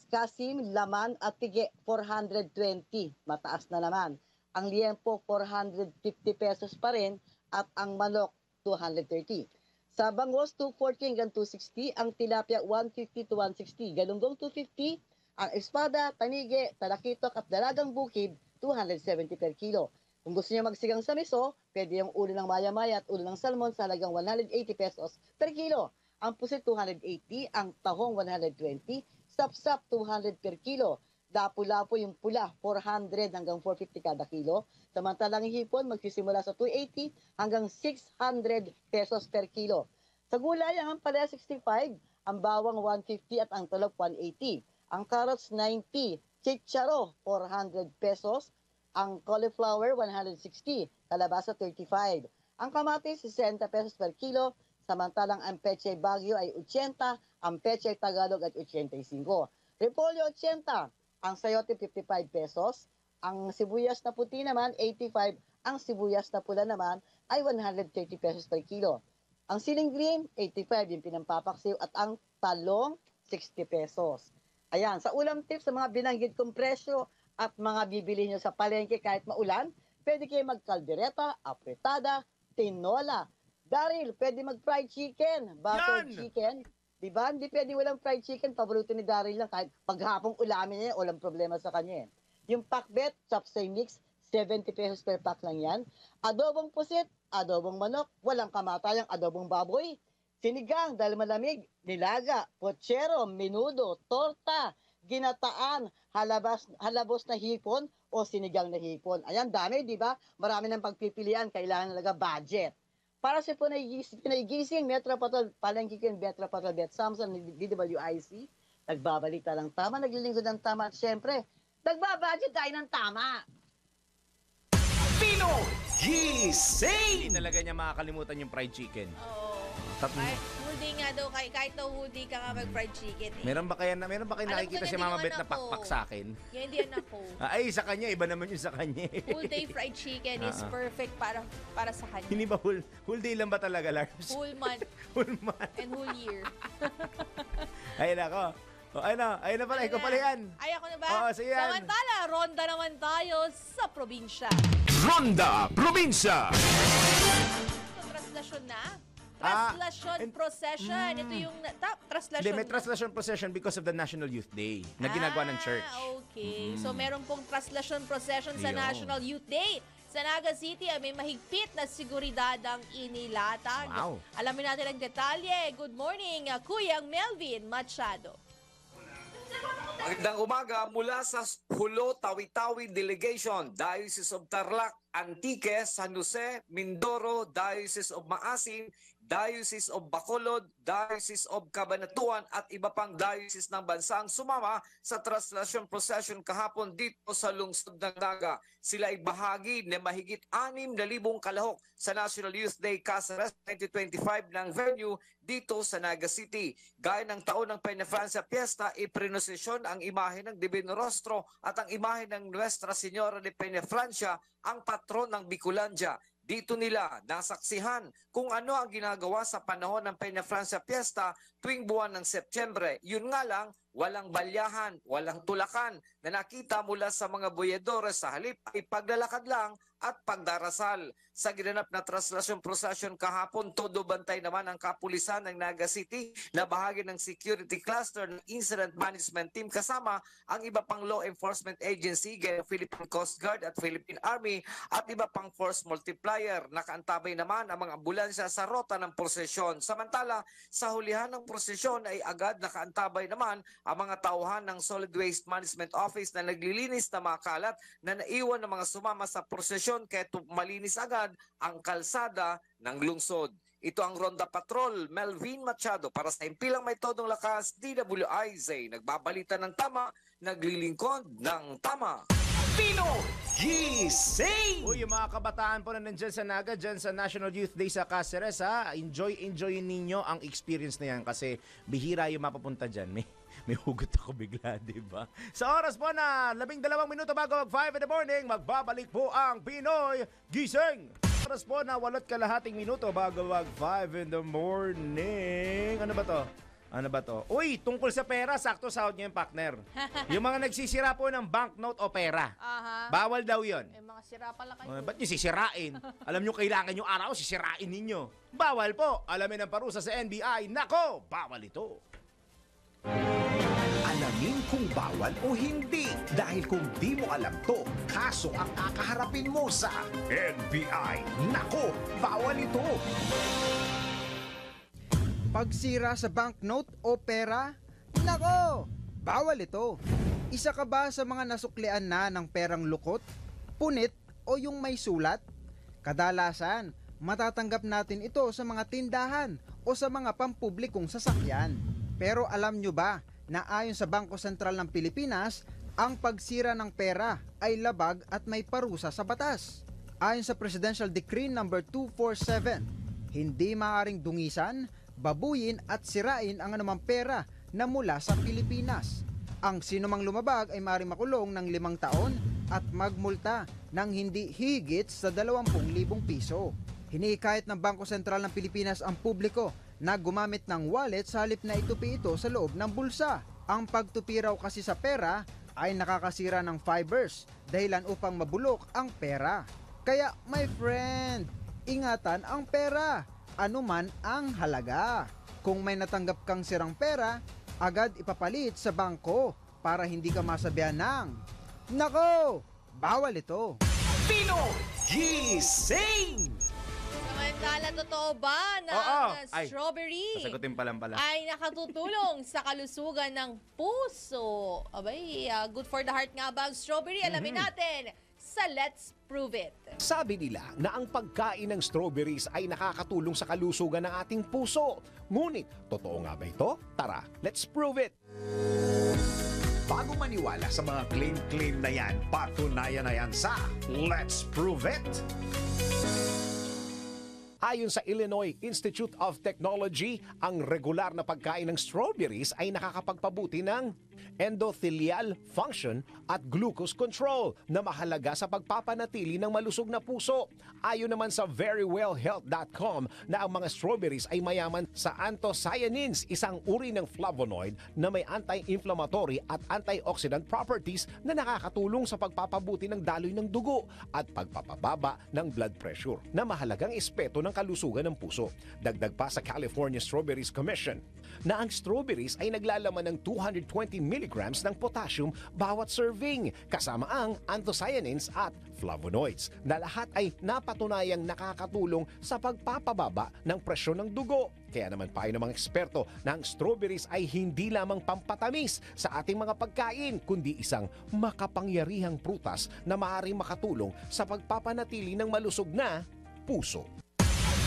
kasim, laman at tige 420, mataas na naman. Ang liempo 450 pesos pa rin at ang manok 230. Sa bangos 240 hanggang 260, ang tilapia 150 to 160, galunggong 250, ang espada, tanige, talakitok at dalagang bukid 270 per kilo. Kung gusto niyo magsigang sa miso, pwede yung ulo ng maya-maya at ulo ng salmon sa halagang 180 pesos per kilo. Ang pusit 280, ang tahong 120, sap-sap 200 per kilo. Lapu-lapu yung pula, 400 hanggang 450 kada kilo. Samantalang hipon, magsisimula sa 280 hanggang 600 pesos per kilo. Sa gulay, ang palaya 65, ang bawang 150 at ang talop 180. Ang carrots 90, chicharo 400 pesos, ang cauliflower 160, kalabasa 35. Ang kamatis 60 pesos per kilo, samantalang ang pechay Baguio ay 80, ang pechay Tagalog at 85. Repolyo 80, ang sayote 55 pesos, ang sibuyas na puti naman 85, ang sibuyas na pula naman ay 130 pesos per kilo. Ang siling green 85 yung pinampapaksiw at ang talong 60 pesos. Ayan, sa ulam tips sa mga binanggit kong presyo at mga bibili nyo sa palengke kahit maulan, pwede kayo magkaldereta, apretada, tinola. Daryl, pwede mag-fried chicken, buttered chicken. Diba? Hindi pwede walang fried chicken. Paborito ni Daryl lang. Kahit paghapong ulamin niya, walang problema sa kanya. Yung pakbet, chopsay mix, 70 pesos per pack lang yan. Adobong pusit, adobong manok, walang kamatayang adobong baboy. Sinigang, dahil malamig, nilaga, pochero, menudo, torta, ginataan, halabos na hipon o sinigang na hipon. Ayan, dami, di ba? Marami ng pagpipilian, kailangan talaga budget. Para sa Pinaygising, Metro Patrol, Palengke Queen, Metro Patrol, Bet Samson, DWIC, nagbabalik ng tama, naglilingkod ng tama, at syempre, nagbabudget tayo ng tama. Pinoy Hindi Gising! talaga niya makakalimutan yung fried chicken. Oo. Tatlo. Kahit hudi nga daw, kahit daw hudi ka nga mag-fried chicken. Meron ba kayo Alam nakikita ko si na, Mama hindi Bet na naman ako. pakpak sa akin? Yan, hindi yan ako. Ay, sa kanya, iba naman yung sa kanya. Full day fried chicken is perfect para sa kanya. Hindi ba whole day lang ba talaga, Lars? Whole month Whole month. and whole year. Ayun ako. Ayun na pala, ikaw pala yan. Ay, ako na ba? Oo, sige yan. Samantala, ronda naman tayo sa probinsya. Ronda Probinsya! So, traslasyon na. Traslasyon procession. Ito yung traslasyon. Hindi, may translation procession because of the National Youth Day na ginagawa ng church. Okay. So, meron pong traslasyon procession sa Yun. National Youth Day. Sa Naga City ay may mahigpit na seguridad ang inilatag. Wow. Alamin natin ang detalye. Good morning, Kuyang Melvin Machado. Magandang umaga mula sa Hulo Tawi-Tawi Delegation, Diocese of Tarlac, Antique, San Jose, Mindoro, Diocese of Maasin, Diocese of Bacolod, Diocese of Cabanatuan at iba pang diocese ng bansa ang sumama sa translation procession kahapon dito sa lungsod ng Naga. Sila ay bahagi ng mahigit 6,000 kalahok sa National Youth Day Casares 2025 ng venue dito sa Naga City. Gaya ng taon ng Peñafrancia Fiesta, iprinosesyon ang imahe ng Divino Rostro at ang imahe ng Nuestra Señora de Peñafrancia, ang patron ng Bicolandia. Dito nila nasaksihan kung ano ang ginagawa sa panahon ng Peñafrancia Fiesta tuwing buwan ng Setyembre. Yun nga lang, walang balyahan, walang tulakan na nakita mula sa mga boyedores. Sa halip ay paglalakad lang at pagdarasal. Sa ginanap na traslasyon procession kahapon, todo bantay naman ang kapulisan ng Naga City na bahagi ng security cluster ng Incident Management Team kasama ang iba pang law enforcement agency gaya Philippine Coast Guard at Philippine Army at iba pang force multiplier. Nakaantabay naman ang mga ambulansya sa rota ng prosesyon. Samantala, sa hulihan ng prosesyon ay agad nakaantabay naman ang mga tauhan ng Solid Waste Management Office na naglilinis ng mga kalat na naiwan ng mga sumama sa prosesyon kaya malinis agad ang kalsada ng lungsod. Ito ang Ronda Patrol, Melvin Machado para sa Impilang May Todong Lakas, DWIZ. Nagbabalita ng tama, naglilingkod ng tama. Pinoy Gising! Uy, yung mga kabataan po na nandyan sa Naga, dyan sa National Youth Day sa Cáceres, ha? Enjoy ninyo ang experience na yan kasi bihira yung mapapunta dyan. May hugot ako bigla, di ba? Sa oras po na 12 minuto bago mag 5 in the morning, magbabalik po ang Pinoy Gising! Oras po na 8 kalahating minuto bago mag 5 in the morning. Ano ba to? Uy, tungkol sa pera, sakto sahod niyo yung partner. Yung mga nagsisira po ng banknote o pera. Bawal daw yun. Mga sira pala kayo. Ba't nyo sisirain? Alam nyo, kailangan yung araw, sisirain ninyo. Bawal po. Alamin ang parusa sa NBI. Nako, bawal ito. Alamin kung bawal o hindi. Dahil kung di mo alam to, kaso ang kakaharapin mo sa NBI. Nako, bawal ito. Pagsira sa banknote o pera? Nako, bawal ito. Isa ka ba sa mga nasuklian na ng perang lukot, punit o yung may sulat? Kadalasan, matatanggap natin ito sa mga tindahan o sa mga pampublikong sasakyan. Pero alam nyo ba na ayon sa Bangko Sentral ng Pilipinas, ang pagsira ng pera ay labag at may parusa sa batas. Ayon sa Presidential Decree No. 247, hindi maaaring dungisan, babuyin at sirain ang anumang pera na mula sa Pilipinas. Ang sinumang lumabag ay maaaring makulong ng 5 taon at magmulta ng hindi higit sa 20,000 piso. Hinihikayat ng Bangko Sentral ng Pilipinas ang publiko na gumamit ng wallet sa halip na itupi ito sa loob ng bulsa. Ang pagtupi raw kasi sa pera ay nakakasira ng fibers, dahilan upang mabulok ang pera. Kaya my friend, ingatan ang pera, anuman ang halaga. Kung may natanggap kang sirang pera, agad ipapalit sa bangko para hindi ka masabihan ng, nako, bawal ito. Pinoy Gising! Samantala, totoo ba na ang strawberry sasagutin pa lang pala ay nakatutulong sa kalusugan ng puso? Abay, good for the heart nga ba ang strawberry? Alamin natin sa Let's Prove It. Sabi nila na ang pagkain ng strawberries ay nakakatulong sa kalusugan ng ating puso. Ngunit, totoo nga ba ito? Tara, let's prove it! Bago maniwala sa mga claim na yan, patunayan na yan sa Let's Prove It! Ayon sa Illinois Institute of Technology, ang regular na pagkain ng strawberries ay nakakapagpabuti ng endothelial function at glucose control na mahalaga sa pagpapanatili ng malusog na puso. Ayon naman sa verywellhealth.com na ang mga strawberries ay mayaman sa anthocyanins, isang uri ng flavonoid na may anti-inflammatory at antioxidant properties na nakakatulong sa pagpapabuti ng daloy ng dugo at pagpapababa ng blood pressure na mahalagang espeto ng kalusugan ng puso. Dagdag pa sa California Strawberries Commission na ang strawberries ay naglalaman ng 220 milligrams ng potassium bawat serving, kasama ang anthocyanins at flavonoids, na lahat ay napatunayang nakakatulong sa pagpapababa ng presyon ng dugo. Kaya naman payo ng mga eksperto na ang strawberries ay hindi lamang pampatamis sa ating mga pagkain, kundi isang makapangyarihang prutas na maaaring makatulong sa pagpapanatili ng malusog na puso.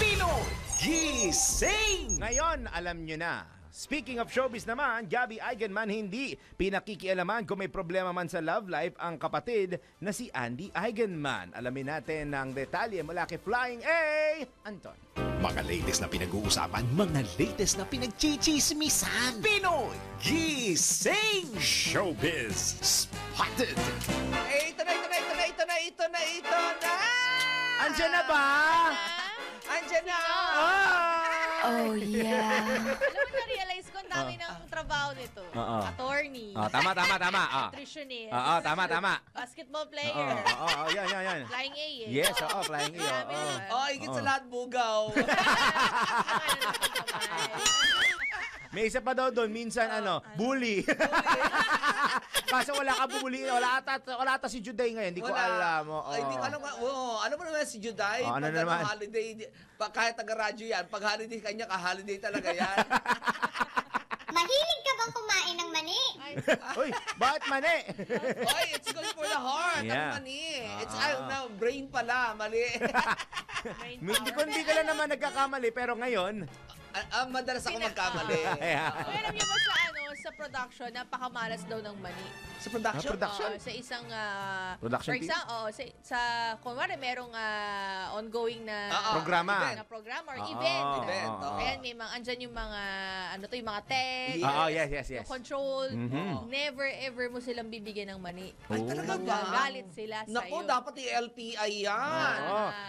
Pinoy Gising! Ngayon, alam nyo na. Speaking of showbiz naman, Gabby Eigenman hindi pinakikialaman kung may problema man sa love life ang kapatid na si Andy Eigenman. Alamin natin ang detalye mula kay Flying A. Anton. Mga latest na pinag-uusapan, mga latest na pinagchichismisan. Pinoy Gising! Showbiz Spotted! Ito na! Andiyan na ba? Andiyan na! Oh, yeah. Alam mo, na-realize ko ang dami ng trabaho nito? Oo. Attorney. Tama. Nutritionist. Tama. Basketball player. Yan. Flying A eh. Yes, flying A. Marami naman. Higit sa lahat bugaw. May isa pa daw doon, minsan bully. Kaso wala ka bully, wala ata si Juday ngayon, hindi ko alam. Ay, hindi ko alam. Ano mo naman si Juday? Ano Pag naman? holiday, kahit taga-radyo yan, pag holiday kanya, ka-holiday talaga yan. Mahilig ka bang kumain ng mani? Uy, bakit mani? Oy, it's good for the heart. Yeah. Ano mani? It's brain pala, mali. Hindi ka lang naman nagkakamali, pero ngayon, Madalas ako magkamali. Pero alam niyo ba sa production, napakamalas daw ng mani. Sa production? Sa isang, Production for example, sa kunwari merong ongoing na Programa. na programa or event. Oo. Ayan, may mga, andyan yung mga, yung mga tech, Yes. yung control. Mhm. Never ever mo silang bibigyan ng mani. Ay, talaga ba? Magagalit sila Naku, sa'yo. dapat i-LTI yan.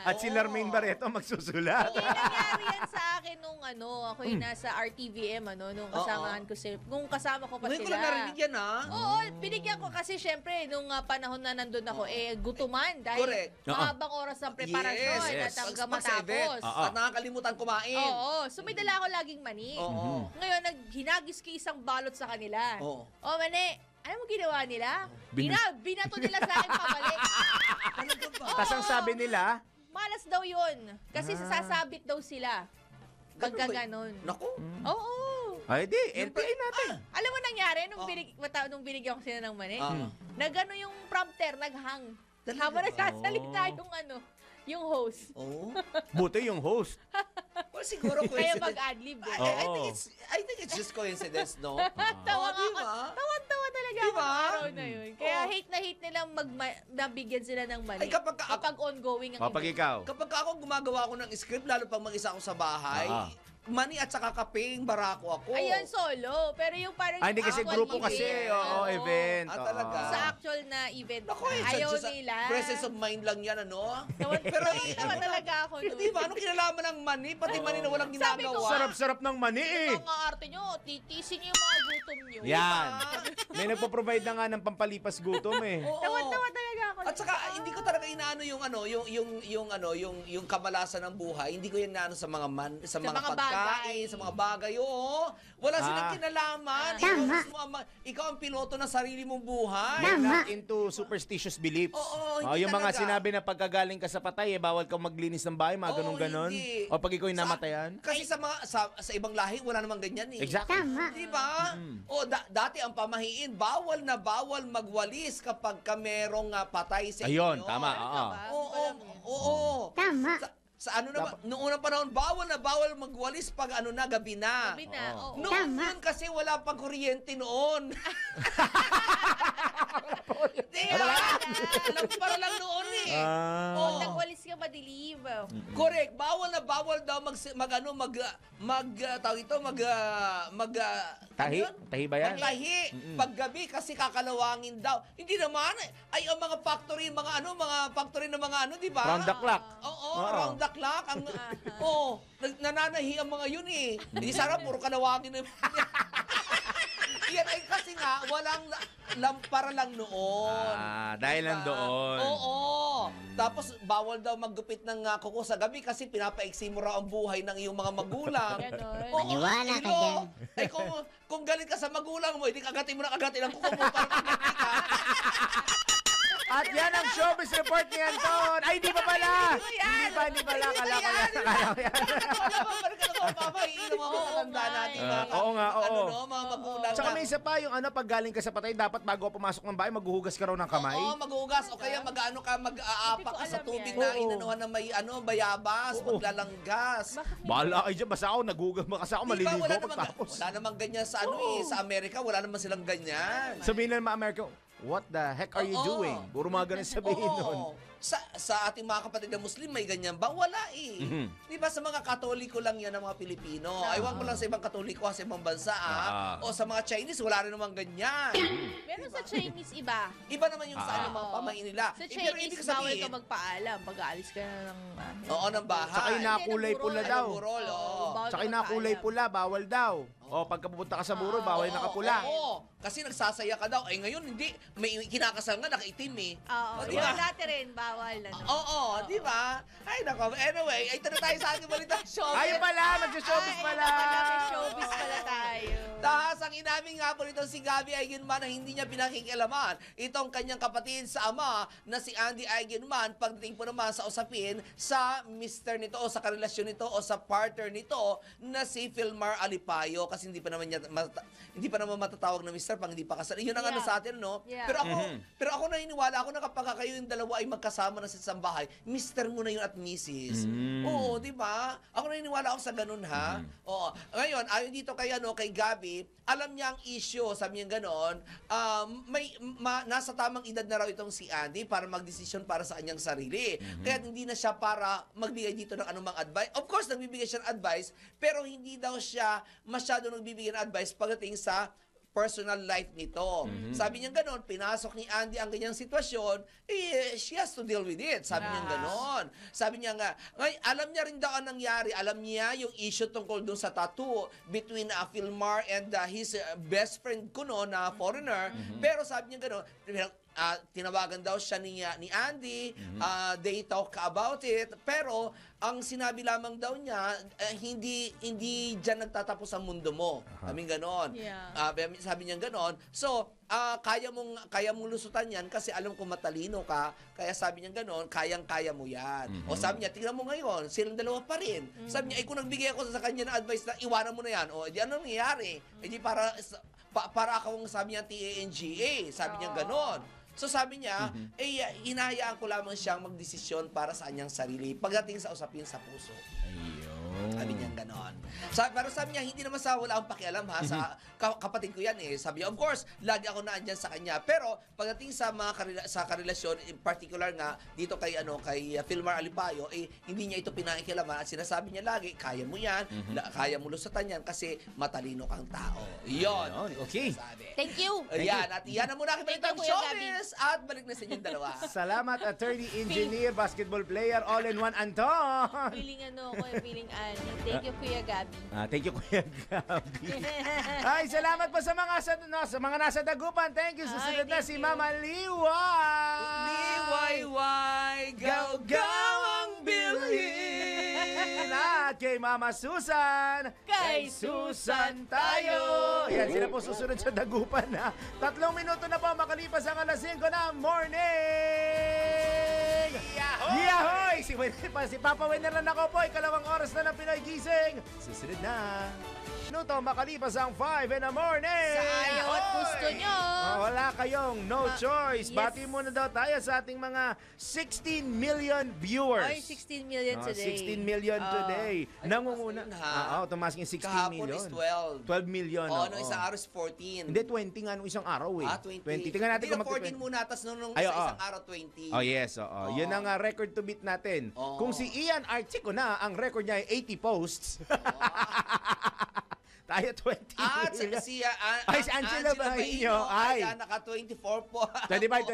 At si Larmaine Barreto magsusulat. Hindi nangyari yan sa akin nung ako yung nasa RTVM, nung kasama ko pa Ngayon ko sila. lang narinig yan, Oo, binigyan ko kasi syempre nung panahon na nandun ako, gutuman dahil Correct. mahabang oras ng preparasyon Yes. at hanggang Pag sa event. matapos. At nakakalimutan kumain. Oo, so may dala ako laging mani. Oo. Ngayon, hinagis ko isang balot sa kanila. Oo. Mani, ano mo ginawa nila? Binato nila sa akin pabalik. Tapos ang sabi nila, Malas daw yun. Kasi sasabit daw sila. Pagka ganon. Naku. Oo. ay di, LTI natin. Alam mo nangyari nung binigyan ko sila ng mani? Nagano yung prompter, naghang. Habang nagsasalita yung host. Oo. Buti yung host. Well, siguro Kaya coincidence. mag-adlib eh. I think it's just coincidence, no? Tawa diba? Tawa talaga ako Diba? ng araw na yun. Kaya hate na hate nilang nabigyan sila ng mani. Ay, kapag ongoing ang Pag event. ikaw. Kapag ako gumagawa ako ng script, lalo pag mag-isa ako sa bahay, mani at saka kaping, barako ako. Ayun, solo. Pero yung parang Hindi kasi actual grupo kasi, event. event. talaga. Sa actual na event, Naku, ayaw just nila. presence of mind lang yan, Pero tawa talaga ako nun. Di ba? Anong kinalaman ng mani? Pati mani na walang Sabi ko, ginagawa. Sarap-sarap ng mani eh. Ang arte nyo, titisin nyo yung mga gutom nyo. Yan. May nagpo-provide na nga ng pampalipas gutom eh. Oo. Tawa talaga ako. At saka hindi ko talaga inaano yung kamalasan ng buhay. Hindi ko yan inaano sa mga sa mga mga pagkain, bagay. sa mga bagay. Oo. Wala silang kinalaman. Ikaw ang piloto ng sarili mong buhay. Not into superstitious beliefs. Oo, hindi yung mga talaga. sinabi na pagkagaling ka sa patay, bawal kang maglinis ng bahay, mga ganun-ganon. hindi. O pag ikaw yung namatayan. Kasi sa ibang lahi, wala namang ganyan eh. Exactly. Di ba? O dati ang pamahiin, bawal na bawal magwalis kapag ka merong patay sa inyo. Ayun, tama. Oo. Tama. Sa naman, noong unang panahon, bawal na bawal magwalis pag gabi na. Gabi na, oo. Noon yun kasi wala pang kuryente noon. Para lang noon eh. Pag nagwalis ka, madilim. Correct. Bawal na bawal daw Tahi? Tahi ba yan? Magtahi. Paggabi kasi kakalawangin daw. Hindi naman. Ay, ang mga factory, mga factory ng mga di ba? Round the clock. Oo, round the clock. Nananahi ang mga yun eh. Hindi sana puro kalawangin na. Yan ay kasi nga, walang lampara lang noon. Dahil lang doon. Oo. Tapos, bawal daw maggupit ng kuko sa gabi kasi pinapaiksi mo raw ang buhay ng iyong mga magulang. Ganon. Maniwala ka dyan. Ay, kung galit ka sa magulang mo, hindi kagatin mo na kagatin ang kuko mo para magatin ka. At yan ang showbiz report ni Anton. Ay, di pa pala. Hindi pala. Kala ko yan. Oo nga, oo. Mga magulang. Tsaka may isa pa yung pag galing ka sa patay, dapat bago ka pumasok ng bahay, maghuhugas ka raw ng kamay. Oo, maghugas. O kaya mag-aapak ka sa tubig na inanuhan ng may bayabas, maglalanggas. Bahala kayo dyan. Basta ako, naghugas. Basta ako maliligo pagtapos. Wala namang ganyan sa sa Amerika, wala naman silang ganyan. Sabihin na mga Amerika, what the heck are you doing? Puro mga ganun sabihin nun. sa ating mga kapatid na Muslim, may ganyan ba? Wala eh. Di ba sa mga Katoliko lang yan ng mga Pilipino? Aywan ko lang sa ibang Katoliko sa ibang bansa o sa mga Chinese, wala rin naman ganyan. Meron sa Chinese iba. Iba naman yung sa mga pamain nila. Sa Pero Chinese, ibig bawal sabihin, ka magpaalam pag aalis ka na ng... oo, ng bahay. Saka yung nakulay pula daw. Burol, Saka yung nakulay pula, bawal daw. O pagka pupunta ka sa burol, bawal nakapula. Oo, kasi nagsasaya ka daw. Ngayon, hindi. May kinakasal nga, nakaitim eh. Oo, Di ba? dati rin, bawal na. Oo, di ba? Ay, nako. Anyway, ito na tayo sa ating balitang showbiz. Ayun pala, mag-showbiz pala. May showbiz pala tayo. Tahas ang inamin nga po nito si Gabby Eigenman na hindi niya pinakikialaman itong kanyang kapatid sa ama na si Andy Eigenman pagdating po naman sa usapin sa mister nito o sa karelasyon nito o sa partner nito na si Filmar Alipayo kasi hindi pa naman matatawag na mister pang hindi pa kasal. Yun ang ano sa atin, no? Yeah. Pero ako naniniwala ako na kapag kayo yung dalawa ay magkasama na sa isang bahay, mister mo na yun at misis. Oo, di ba? Ako naniniwala ako sa ganun, ha? Oo. Ngayon, ayon dito kay Gabby, alam niya ang issue, sabi niya ganon, nasa tamang edad na raw itong si Andy para magdesisyon para sa kanyang sarili. Kaya hindi na siya para magbigay dito ng anumang advice. Of course, nagbibigay siya ng advice, pero hindi daw siya masyado nagbibigay ng advice pagdating sa personal life nito. Sabi niya ganon, pinasok ni Andy ang ganyang sitwasyon, she has to deal with it. Sabi niya ganon. Sabi niya nga, alam niya rin daw ang nangyari, alam niya yung issue tungkol dun sa tattoo between Filmar and his best friend ko no, na foreigner. Pero sabi niya ganon, tinawagan daw siya ni Andy, they talk about it, pero ang sinabi lamang daw niya, hindi diyan nagtatapos ang mundo mo. Sabi ganon. Sabi niya ganon. So, kaya mong lusutan yan kasi alam ko matalino ka, kaya sabi niya ganon, kayang-kaya mo yan. O sabi niya, tingnan mo ngayon, silang dalawa pa rin. Sabi niya, kung nagbigay ako sa kanya ng advice na iwanan mo na yan, o di ano nangyayari? Di para akong sabi niya TANGA, sabi niya ganon. So sabi niya, hinahayaan ko lamang siyang magdesisyon para sa kanyang sarili pagdating sa usapin sa puso. Sabi niya ganon. Pero sabi niya, hindi naman sa wala akong pakialam ha, sa kapatid ko yan eh. Sabi niya, of course, lagi ako naandyan sa kanya. Pero pagdating sa mga sa karelasyon, in particular nga, dito kay Filmar Alipayo, hindi niya ito pinakikialaman at sinasabi niya lagi, kaya mo yan, kaya mo lusatan yan kasi matalino kang tao. Yun. Okay. Thank you. Ayan, at yan na muna kita itong showbiz at balik na sa inyong dalawa. Salamat, attorney, engineer, basketball player, all-in-one, Anton. Feeling Annie. Thank you, Kuya Gabby. Thank you, Kuya Gabby. Ay, salamat po sa mga nasa dagupan. Thank you. Susunod na si Mama Liway. Liwayway, gaw-gaw ang bilhin. At kay Mama Susan. Kay Susan tayo. Yan, sila po susunod sa dagupan na. 3 minuto na po makalipas ang alas 5 na morning. Yahoy! Si Papa Winner na ako po. Ikalawang oras na ng Pinoy Gising. Susunod na. Minuto makalipas ang 5 in the morning. Sa ayaw at gusto nyo. Wala kayong no choice. Bati muna daw tayo sa ating mga 16 million viewers. Ay, 16 million today. 16 million today. Nangunguna. tumaas yung 16 Kahapon million. is 12. 12 million. Nung isang araw is 14. Hindi, 20 nga nung isang araw eh. 20. Tingnan natin kung mag-20. 14 muna, tapos nung isang araw 20. Oh yes, Yun ang record to beat natin. Kung si Ian Archico na, ang record niya ay 80 posts. Tayo 20 At million. si Angela Bahinyo ay naka 24 po. 25.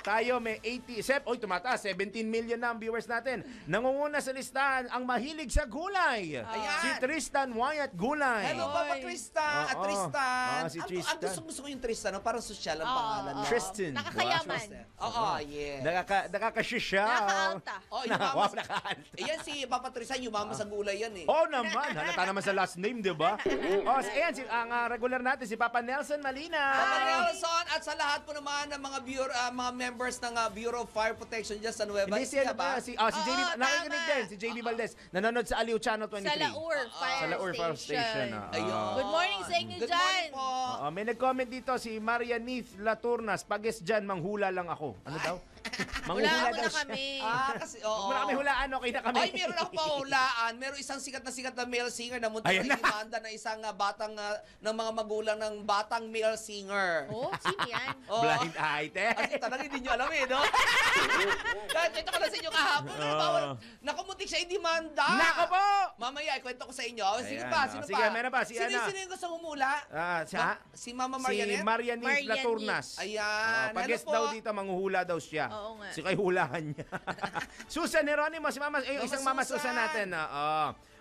Tayo may 80. Tumataas. 17 million na ang viewers natin. Nangunguna sa listahan ang mahilig sa gulay. Si Tristan Wyatt Gulay. Hello, Papa Tristan. Tristan. Si Tristan. Ang gusto ko yung Tristan. Parang social ang pangalan. Tristan. Nakakayaman. Yeah. Nakakashisyaw. Nakaka-alta. Nakaka-alta. Yan si Papa Tristan, yumama sa gulay yan eh. Naman. Halata naman sa last name, di ba? Ayan, ang regular natin, si Papa Nelson Malina. Papa Nelson, at sa lahat po naman ng mga mga members ng Bureau of Fire Protection dyan sa Nueva Ecija ba? Si JB, nakikinig din, si JB Valdez. Nanonood sa Aliw Channel 23. Sa Laur Fire Station. Ayun. Good morning sa inyo dyan. Good morning po. May nag-comment dito si Marianith Laturnas. Pages dyan, manghula lang ako. Ano daw? Manghuhula Wala daw na siya. kami. Kasi, oo. Huwag mo na kami hulaan, okay na kami. Ay, meron ako pahulaan. Meron isang sikat na male singer na muntik Ayan na na. demanda ng isang batang, ng mga magulang ng batang male singer. Oh, sino yan? Oo. Blind item. Kasi talaga hindi nyo alam no? Kahit ito ko lang sa inyo kahapon. Bawal. Naku, muntik siya i-demanda. Nako po! Mamaya, ikwento ko sa inyo. Sige Ayan, pa, sino sige, pa? meron pa, si sino, Ana. sino yung gusto humula? Si Mama Marianet? Si Marianet Marianet. Laturnas. Ayan. Pag-guest Ano po? daw dito, manghuhula daw siya. Oo nga. Si kay hulahan niya. Susan Heronimo, si Mama, yung Mama isang Mama Susan. Susan natin.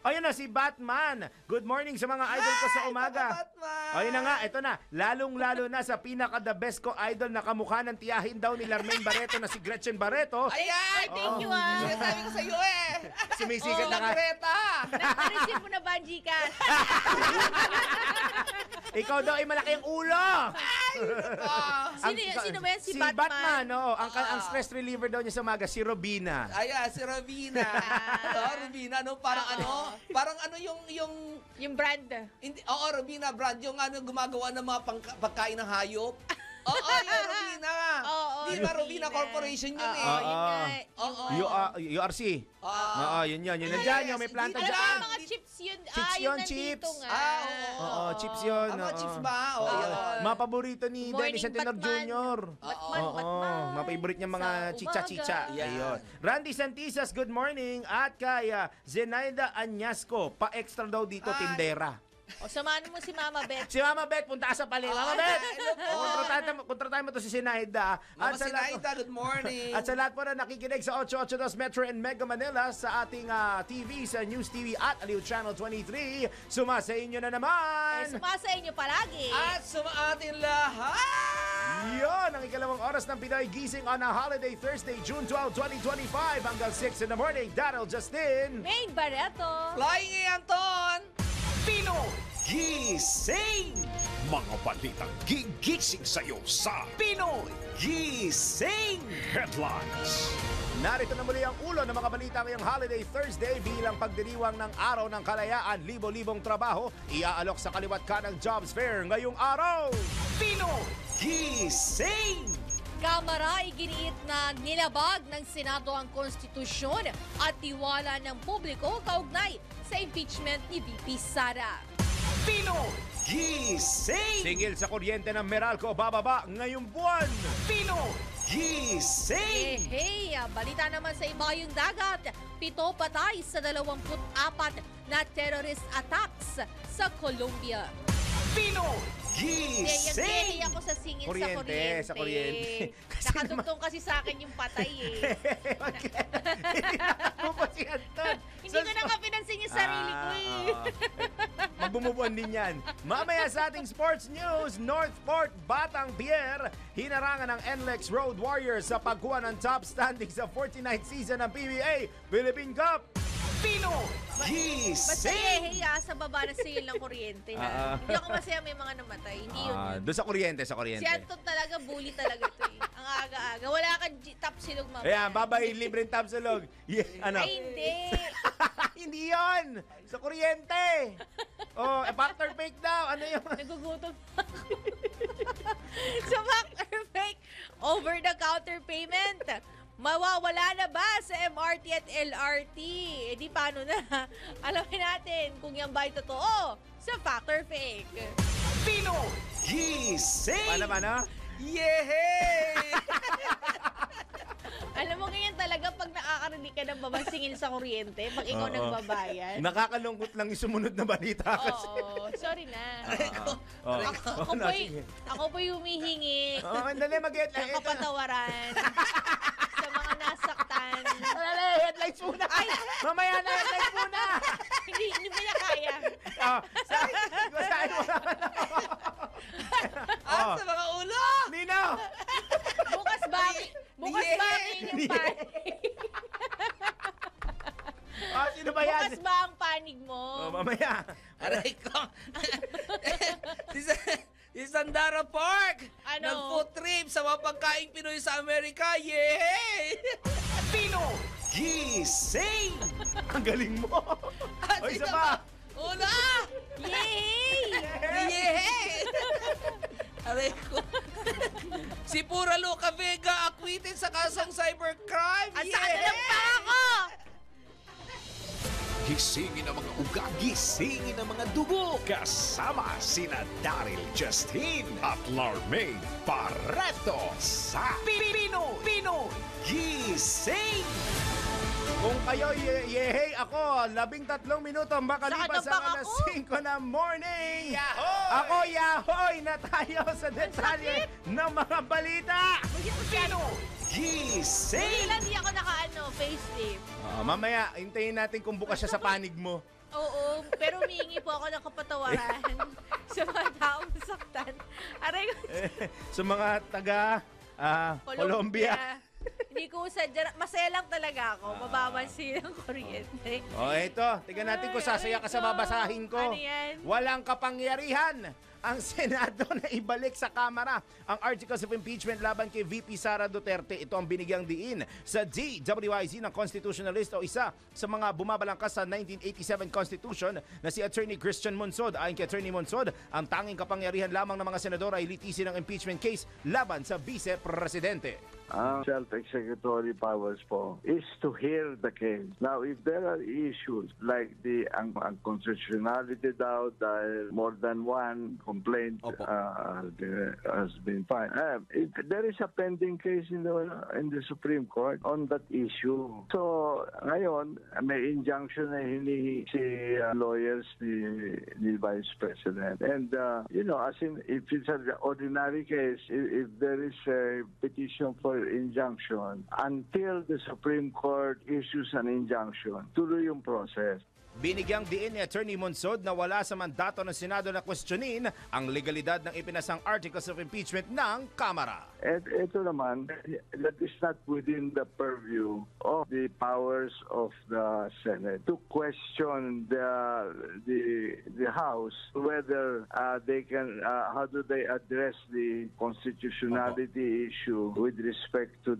Ayun na, si Batman. Good morning sa mga idol ko sa umaga. Batman! Ayun na nga, ito na. Lalong-lalo na sa pinaka-the best ko idol na kamukha ng tiyahin daw ni Larmaine Barreto na si Gretchen Barreto. Ayan! Thank you, ah. Sinasabi ko sa iyo eh. Sumisikat Oh, na nga. Greta! Na-receive mo na ba ang Gcash? Ikaw daw ay malaki ang ulo. Sino ba yan? Si Batman, Batman? oo. Ang stress reliever daw niya sa umaga, si Robina. Ayan, si Robina. Robina, parang Yung brand. hindi, Robina brand, yung gumagawa ng mga pagkain ng hayop. Oo, yung Robina. Oo, Di ba Robina Corporation yun eh? Yun nga. URC. Oo, yun. Nandiyan yun, may planta Alam mo dyan. yung mga chips yun. Chips Yun yun, nandito chips. nga. Oo, chips yun. Mga chips ba? Mga paborito ni Good morning, Dennis Antenor Batman. Jr. Batman, Oo, Batman. mga favorite niya mga Sa chicha-chicha. umaga. Ayun. Randy Santisas, good morning. At kay Zenaida Anyasco, pa-extra daw dito, tindera. O, samahan mo si Mama Beth. Si Mama Beth, punta ka sa pali. Mama Beth! Kontratahan mo to si Zenaida. Mama Sinaida, good morning. At sa lahat po na nakikinig sa 882 Metro and Mega Manila sa ating TV, sa News TV at Aliw Channel 23, sumasa inyo na naman! Sumasa inyo palagi. At sumaatin lahat! Yon ang ikalawang oras ng Pinoy Gising on a holiday Thursday, June 12, 2025 hanggang 6 in the morning. Daryl Justin. Main Barreto. Flying Anton! Pinoy Gising! Mga balitang gigising sa'yo sa Pinoy Gising! Headlines! Narito na muli ang ulo ng mga balita ngayong holiday Thursday bilang pagdiriwang ng Araw ng Kalayaan. Libo-libong trabaho iaalok sa kaliwat ka ng Jobs Fair ngayong araw. Pinoy Gising! Kamara iginiit na nilabag ng Senado ang konstitusyon at tiwala ng publiko kaugnay sa impeachment ni VP Sara. Pinoy Gising! Singil sa kuryente ng Meralco bababa ngayong buwan. Pinoy Gising! Hey, balita naman sa ibayong dagat. 7 patay sa 24 na terrorist attacks sa Colombia. Pinoy Gising! Yung ako sa singil Kuryente, sa sa kuryente. Kasi Nakadugtong kasi sa akin yung patay eh. Pupo si Anton. Hindi ko na nga pinansin yung sarili ko eh. Magbumubuan din yan. Mamaya sa ating sports news, Northport Batang Pier, hinarangan ng NLEX Road Warriors sa pagkuha ng top standing sa 49th season ng PBA Philippine Cup. Pinoy Basta Gising! sa baba na sale ng kuryente na. Hindi ako masaya may mga namatay. Hindi yun. Doon sa kuryente, sa kuryente. Si Anton talaga, bully talaga ito eh. Ang aga-aga. Wala kang top silog mamaya. Ayan, babay, libreng tapsulog. Ano? Ay, hindi. Hindi yon. Sa kuryente. Factor fake daw. Ano yun? Nagugutom ako. Sa factor fake, over-the-counter payment. Mawawala na ba sa MRT at LRT? Eh di paano na? Alamin natin kung yan ba ay totoo sa factor fake. Pinoy Gising! Paano? Yehey! Alam mo ganyan talaga pag nakakarinig ka ng babasingil sa kuryente, pag ikaw nagbabayad. Nakakalungkot lang yung sumunod na balita kasi. Oo, sorry na. Sige. Ako po'y humihingi Dali, mag-get. ng kapatawaran sa mga nasaktan. Dali, headlights muna. Ay, mamaya na headlights muna. Hindi mo na kaya. Basahin mo naman ako. At sa mga ulo! Nino! Bukas ba yung panig? Sino ba yan? Bukas ba ang panig mo? Mamaya. Aray ko. Si Sandara Park! Ano? Nag-food trip sa mga pagkaing Pinoy sa Amerika. Yehey! Pinoy Gising! Ang galing mo. At O, isa ito pa. Una! Yay! Yehey! Aray ko. Si Pura Loca Vega awitin sa kasong cybercrime. At saan na lang pa ako? Gisingin ang mga ugat, gisingin ang mga dugo. Kasama sina Daryl Justin at Larmaine Barreto sa Pinoy Gising! Kung kayo yehey ako, 13 minuto makalipas Sakit ang ang alas pangako. 5 ng morning. Yahoy! Ako yahoy na tayo sa detalye ng mga balita. Pinoy Gising! Hindi lang di ako face tape. Mamaya, hintayin natin kung bukas siya sa panig mo. Oo, pero humihingi po ako ng kapatawaran sa mga taong nasaktan. Aray ko. Sa mga taga Colombia. Hindi ko sadya. Masaya lang talaga ako. Mababansin ang kuryente. Ito. Tingnan natin kung sasaya ka sa babasahin ko. Ano yan? Walang kapangyarihan ang Senado na ibalik sa Kamara ang articles of impeachment laban kay VP Sara Duterte. Ito ang binigyang diin sa DWIZ ng constitutionalist o isa sa mga bumabalangkas sa 1987 Constitution na si Attorney Christian Monsod. Ayon kay Attorney Monsod, ang tanging kapangyarihan lamang ng mga senador ay litisin ang impeachment case laban sa Vice Presidente. Ang self-executory powers po is to hear the case. Now, if there are issues like ang constitutionality daw dahil more than one complaint has been filed, there is a pending case in the Supreme Court on that issue. So, ngayon, may injunction na hinihingi si lawyers ni Vice President. And, as in, if it's an ordinary case, if there is a petition for injunction until the Supreme Court issues an injunction, tuloy yung process. Binigyang diin ni Attorney Monsod na wala sa mandato ng Senado na questionin ang legalidad ng ipinasang articles of impeachment ng Kamara. At ito naman, that is not within the purview of the powers of the Senate to question the House whether they can, how do they address the constitutionality issue with respect to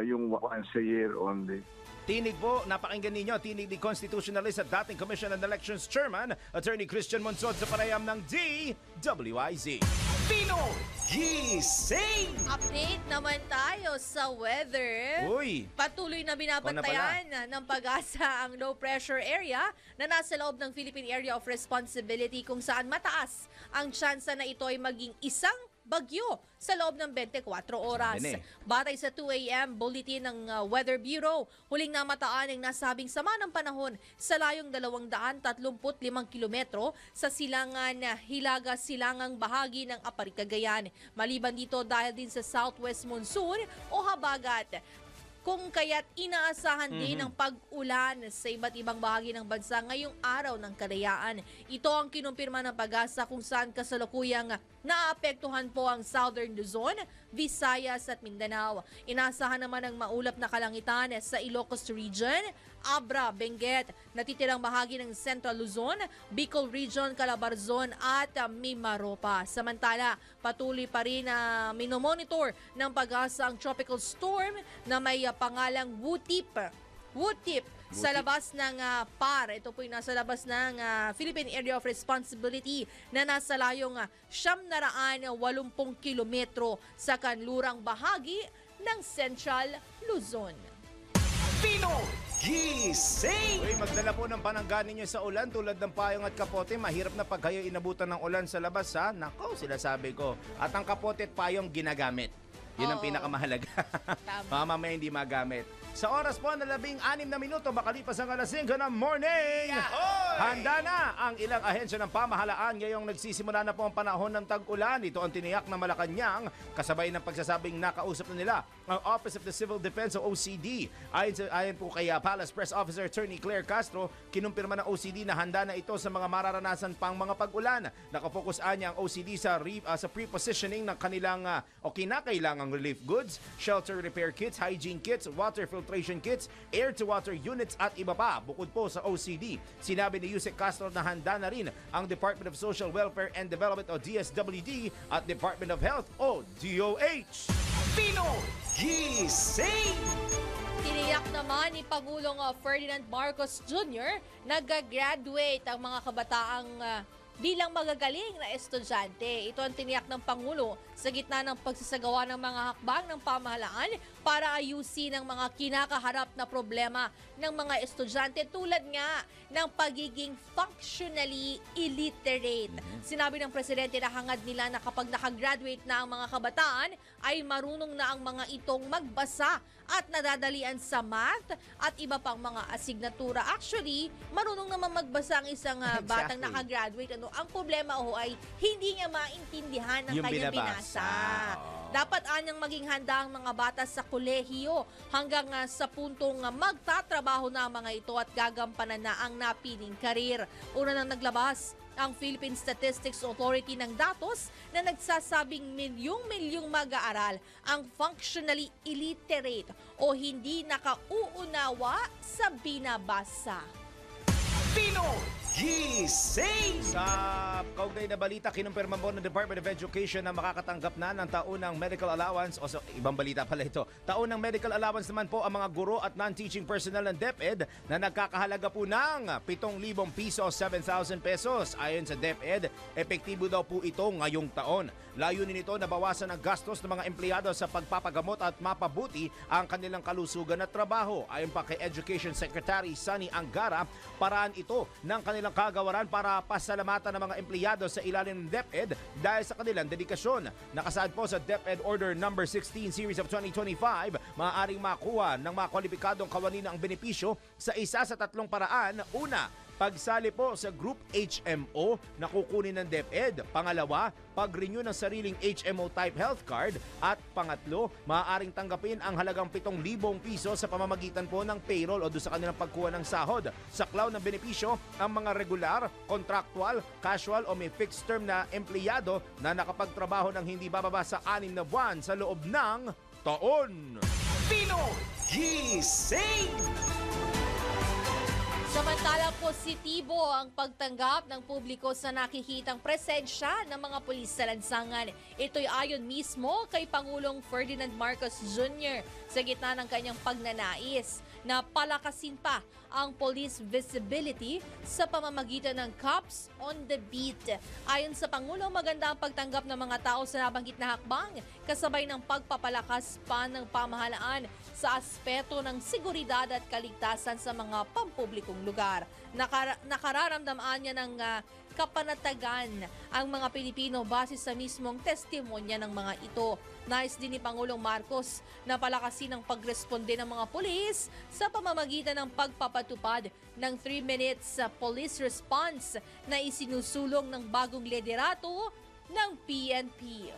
yung once a year only. Tinig po, napakinggan ninyo, tinig ni constitutionalist at dating Commission on Elections Chairman, Attorney Christian Monsod sa panayam ng DWIZ. Pinoy Gising! Update naman tayo sa weather. Uy! Patuloy na binabantayan ng Pag-asa ang low pressure area na nasa loob ng Philippine Area of Responsibility kung saan mataas ang tsansa na ito ay maging isang bagyo sa loob ng 24 oras. Batay sa 2 a.m. bulletin ng Weather Bureau, huling namataan ang nasabing sama ng panahon sa layong 235 kilometro sa silangan Hilaga-Silangang bahagi ng Apari, Cagayan. Maliban dito dahil din sa southwest monsoon o habagat, kung kaya't inaasahan din ang pag-ulan sa iba't ibang bahagi ng bansa ngayong araw ng kalayaan. Ito ang kinumpirma ng Pag-asa kung saan kasalukuyang naapektuhan po ang Southern Luzon, Visayas at Mindanao. Inaasahan naman ang maulap na kalangitan sa Ilocos Region, Abra, Benguet, natitirang bahagi ng Central Luzon, Bicol Region, Calabarzon at Mimaropa. Samantala, patuloy pa rin na minomonitor ng Pag-asa ang tropical storm na may pangalang Wutip sa labas ng PAR. Ito po yung nasa labas ng Philippine Area of Responsibility na nasa layong 780 kilometro sa kanlurang bahagi ng Central Luzon. Pinoy Gising! Uy, magdala po ng panangga ninyo sa ulan tulad ng payong at kapote. Mahirap na pag kayo inabutan ng ulan sa labas, ha? Nako, sinasabi ko. At ang kapote at payong ginagamit. Yun ang pinakamahalaga. Mamaya hindi magamit. Sa oras po na 16 na minuto, makalipas ang alas 5 ng morning. Yahoy! Handa na ang ilang ahensya ng pamahalaan ngayong nagsisimula na po ang panahon ng tag-ulan. Ito ang tiniyak ng Malacanang, kasabay ng pagsasabing nakausap na nila ang Office of the Civil Defense o OCD. Ayon po kay Palace Press Officer Attorney Claire Castro, kinumpirma ng OCD na handa na ito sa mga mararanasan pang mga pag-ulan. Nakapokus niya ang OCD sa pre-positioning ng kanilang o kinakailangang relief goods, shelter repair kits, hygiene kits, water filtration kits, air-to-water units at iba pa. Bukod po sa OCD, sinabi ni Yusek Castro na handa na rin ang Department of Social Welfare and Development o DSWD at Department of Health o DOH. Pinoy Gising! Tiniyak naman ni Pangulong Ferdinand Marcos Jr. nag-graduate ang mga kabataang bilang magagaling na estudyante. Ito ang tiniyak ng Pangulo sa gitna ng pagsasagawa ng mga hakbang ng pamahalaan para ayusin ang mga kinakaharap na problema ng mga estudyante tulad nga ng pagiging functionally illiterate. Sinabi ng presidente na hangad nila na kapag nakagraduate na ang mga kabataan ay marunong na ang mga itong magbasa at nadadalian sa math at iba pang mga asignatura. Actually, marunong naman magbasa ang isang batang nakagraduate. Ang problema ay hindi niya maintindihan ang Yung kanyang binasa. Dapat anyang maging handa ang mga bata sa kolehiyo hanggang sa puntong magtatrabaho na ang mga ito at gagampanan na ang napiling karir. Una nang naglabas ang Philippine Statistics Authority ng datos na nagsasabing milyong-milyong mag-aaral ang functionally illiterate o hindi nakauunawa sa binabasa. Pinoy Gising! Sa kaugnay na balita, kinumpirma po ng Department of Education na makakatanggap na ng taunang medical allowance o ibang balita pala ito. Taunang medical allowance naman po ang mga guro at non-teaching personnel ng DepEd na nagkakahalaga po ng 7,000 pisos, 7,000 pesos. Ayon sa DepEd, epektibo daw po ito ngayong taon. Layunin nito na bawasan ang gastos ng mga empleyado sa pagpapagamot at mapabuti ang kanilang kalusugan at trabaho. Ayon pa kay Education Secretary Sunny Angara, paraan ito ng kanilang kagawaran para pasalamatan ng mga empleyado sa ilalim ng DepEd dahil sa kanilang dedikasyon. Nakasaad po sa DepEd Order No. 16 Series of 2025, maaaring makuha ng mga kwalipikadong kawani ang benepisyo sa isa sa tatlong paraan. Una, pagsali po sa Group HMO na kukunin ng DepEd. Pangalawa, pag-renew ng sariling HMO-type health card. At pangatlo, maaaring tanggapin ang halagang 7,000 piso sa pamamagitan po ng payroll o doon sa kanilang pagkuha ng sahod. Sa klaw ng benepisyo, ang mga regular, contractual, casual o may fixed term na empleyado na nakapagtrabaho ng hindi bababa sa 6 na buwan sa loob ng taon. Pinoy Gising! Samantala, positibo ang pagtanggap ng publiko sa nakikitang presensya ng mga pulis sa lansangan. Ito'y ayon mismo kay Pangulong Ferdinand Marcos Jr. sa gitna ng kanyang pagnanais na palakasin pa ang police visibility sa pamamagitan ng Cops on the Beat. Ayon sa Pangulo, maganda ang pagtanggap ng mga tao sa nabanggit na hakbang kasabay ng pagpapalakas pa ng pamahalaan sa aspeto ng seguridad at kaligtasan sa mga pampublikong lugar. Nakararamdaman niya ng kapanatagan ang mga Pilipino base sa mismong testimonya ng mga ito. Nais din ni Pangulong Marcos na palakasin ang pagresponde ng mga pulis sa pamamagitan ng pagpapatupad ng 3 minutes police response na isinusulong ng bagong liderato ng PNP.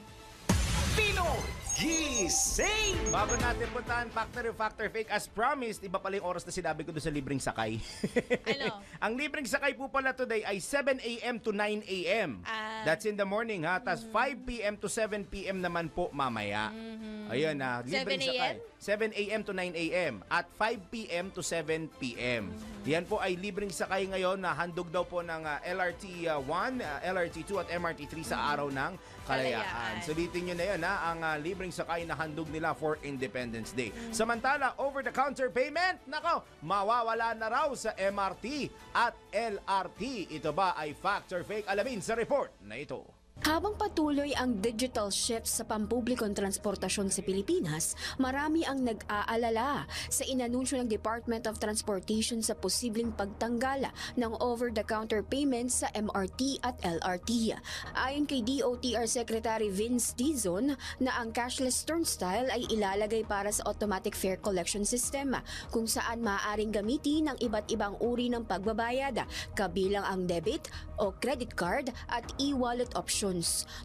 Pinoy Gising! Bago natin puntahan Factor or Factor Fake, as promised, iba pala yung oras na sinabi ko doon sa libreng sakay. Ano? Ang libreng sakay po pala today ay 7 a.m. to 9 a.m. That's in the morning ha. Tapos 5 p.m. to 7 p.m. naman po mamaya. Ayun na, libreng 7 sakay. 7 a.m. to 9 a.m. at 5 p.m. to 7 p.m. Yan po ay libreng sakay ngayon na handog daw po ng LRT 1, LRT 2 at MRT 3 sa araw ng Kalayaan. Sulitin nyo na yun ha, ang libreng sakay na handog nila for Independence Day. Samantala, over-the-counter payment, nako, mawawala na raw sa MRT at LRT. Ito ba ay fact or fake? Alamin sa report na ito. Habang patuloy ang digital shift sa pampublikong transportasyon sa Pilipinas, marami ang nag-aalala sa inanunsyo ng Department of Transportation sa posibleng pagtanggala ng over-the-counter payments sa MRT at LRT. Ayon kay DOTR Secretary Vince Dizon na ang cashless turnstile ay ilalagay para sa automatic fare collection system kung saan maaaring gamitin ang iba't ibang uri ng pagbabayad, kabilang ang debit o credit card at e-wallet options.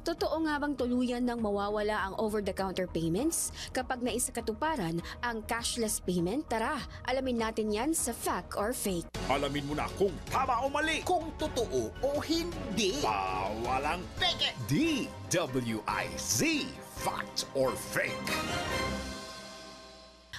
Totoo nga bang tuluyan ng mawawala ang over-the-counter payments kapag naisakatuparan ang cashless payment? Tara, alamin natin yan sa Fact or Fake. Alamin mo na kung tama o mali, kung totoo o hindi. Bawalang peke. DWIZ, Fact or Fake.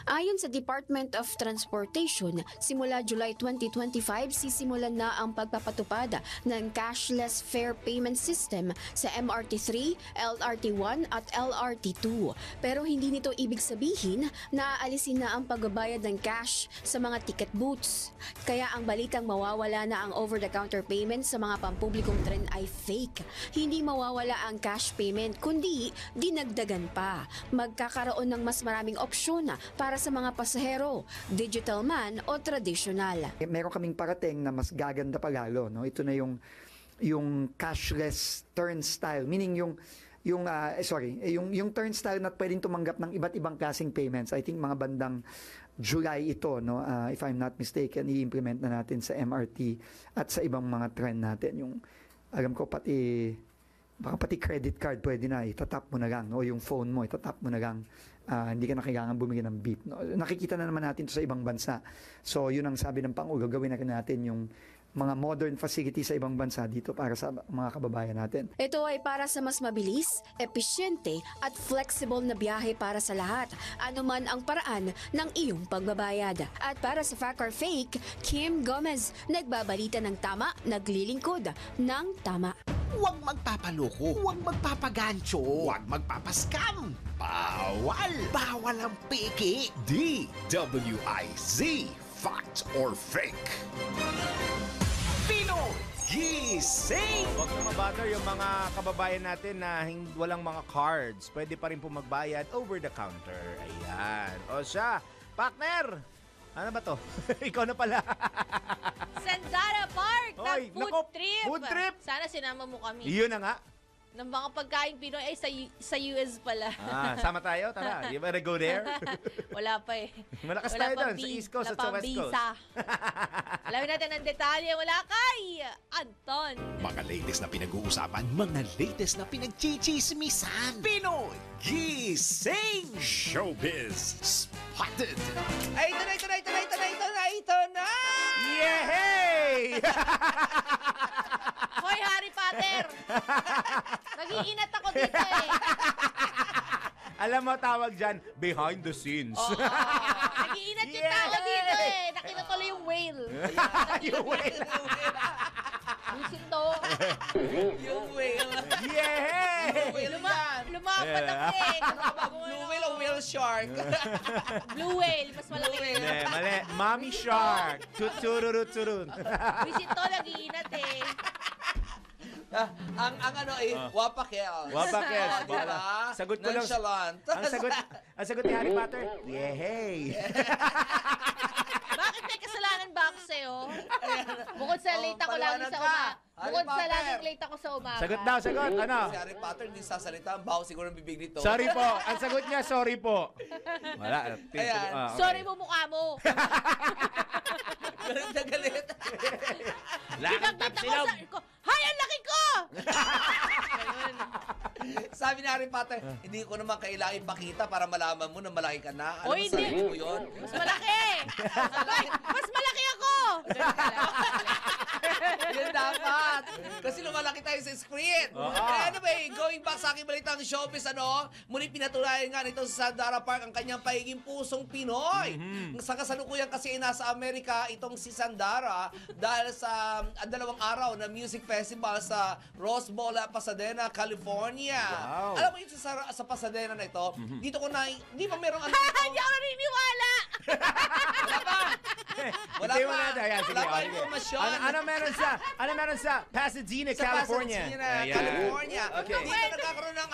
Ayon sa Department of Transportation, simula July 2025, sisimulan na ang pagpapatupad ng cashless fare payment system sa MRT3, LRT1 at LRT2. Pero hindi nito ibig sabihin na aalisin na ang pagbabayad ng cash sa mga ticket booths. Kaya ang balitang mawawala na ang over-the-counter payment sa mga pampublikong tren ay fake. Hindi mawawala ang cash payment, kundi dinagdagan pa. Magkakaroon ng mas maraming opsyon para sa mga pasahero, digital man o traditional. Meron kaming parating na mas gaganda pa lalo, no? Ito na yung cashless turnstile, meaning yung turnstile na pwedeng tumanggap ng iba't ibang klaseng payments. I think mga bandang July ito, no? If I'm not mistaken, i-implement na natin sa MRT at sa ibang mga tren natin. Yung alam ko baka pati credit card pwede na, itatap mo na lang, no? Yung phone mo, itatap mo na lang. Hindi ka na kailangan bumili ng beep, no? Nakikita na naman natin ito sa ibang bansa. So, yun ang sabi ng Pangulo, gawin na rin natin yung mga modern facilities sa ibang bansa dito para sa mga kababayan natin. Ito ay para sa mas mabilis, epesyente at flexible na biyahe para sa lahat, anuman ang paraan ng iyong pagbabayad. At para sa Fact or Fake, Kim Gomez, nagbabalita ng tama, naglilingkod ng tama. Huwag magpapaloko, huwag magpapagancho, huwag magpapaskam. Bawal! Bawal ang peke. DWIZ, Fact or Fake. Pinoy Gising! Huwag na mabater yung mga kababayan natin na walang mga cards. Pwede pa rin po magbayad over the counter. Ayan. O siya, partner! Ano ba to? Ikaw na pala. Sandara Park na Hoy, food nako, trip. food trip. Sana sinama mo kami. Iyon na nga. Ng mga pagkain Pinoy ay sa US pala. Sama tayo. Tara, you better go there. Wala pa eh. Malakas Wala tayo pang doon sa East Coast at sa West Coast. Alamin natin ang detalye. Wala kay Anton. Mga latest na pinag-uusapan, mga latest na pinagchichismisan. Pinoy Gising! Showbiz Spotted! Ay, ito na! Yehey! Hoy, Harry Potter! Nag-iinat ako dito eh. Alam mo, tawag dyan, behind the scenes. Nag-iinat yung tao dito eh. Nakita tuloy yung whale. Yung whale. Lusin to. Yung whale. Yehey! Lumapad ako eh. Blue whale o whale shark? Blue whale. Mas malaki. Mali. Mommy shark. Tutururut-turun. Lusin to, nag-iinat eh. Ang ano eh, wapakel. Wapakel. Diba? Sagot ko lang. Nonchalant. Ang sagot ni Harry Potter, yehey. Bakit may kasalanan ba ako sa'yo? Bukod sa late ako lagi sa umaga. Bukod sa laging late ako sa umaga. Sagot daw, sagot. Ano? Si Harry Potter hindi sasalita, ang baho siguro ng bibig nito. Sorry po. Ang sagot niya, sorry po. Wala. Ayan. Okay. Sorry mo mukha mo. Galit na galit. Pinagkita ko sa... Hay, ang laki ko! Sabi ni Harry Potter, hindi ko naman kailangan ipakita para malaman mo na malaki ka na. Ano O, hindi. masabi mo yun? Mas malaki! Mas malaki ako! Yun dapat. Kasi lumalaki tayo sa screen. Anyway, going back sa aking balitang showbiz, muli pinatunayan nga nito sa Sandara Park ang kanyang pahiging pusong Pinoy. Sa kasalukuyan kasi nasa Amerika itong si Sandara dahil sa 2 araw na music festival sa Rose Bowl, Pasadena, California. Wow. Alam mo yun sa Pasadena na ito, dito ko na, di ba meron ano Hindi ako naniniwala! Wala Hindi pa. mo na. Ayan, sige. Wala pa Okay. informasyon. Ano meron sa Pasadena, California? Pasadena, Ayan. California. Okay. Dito nagkakaroon ng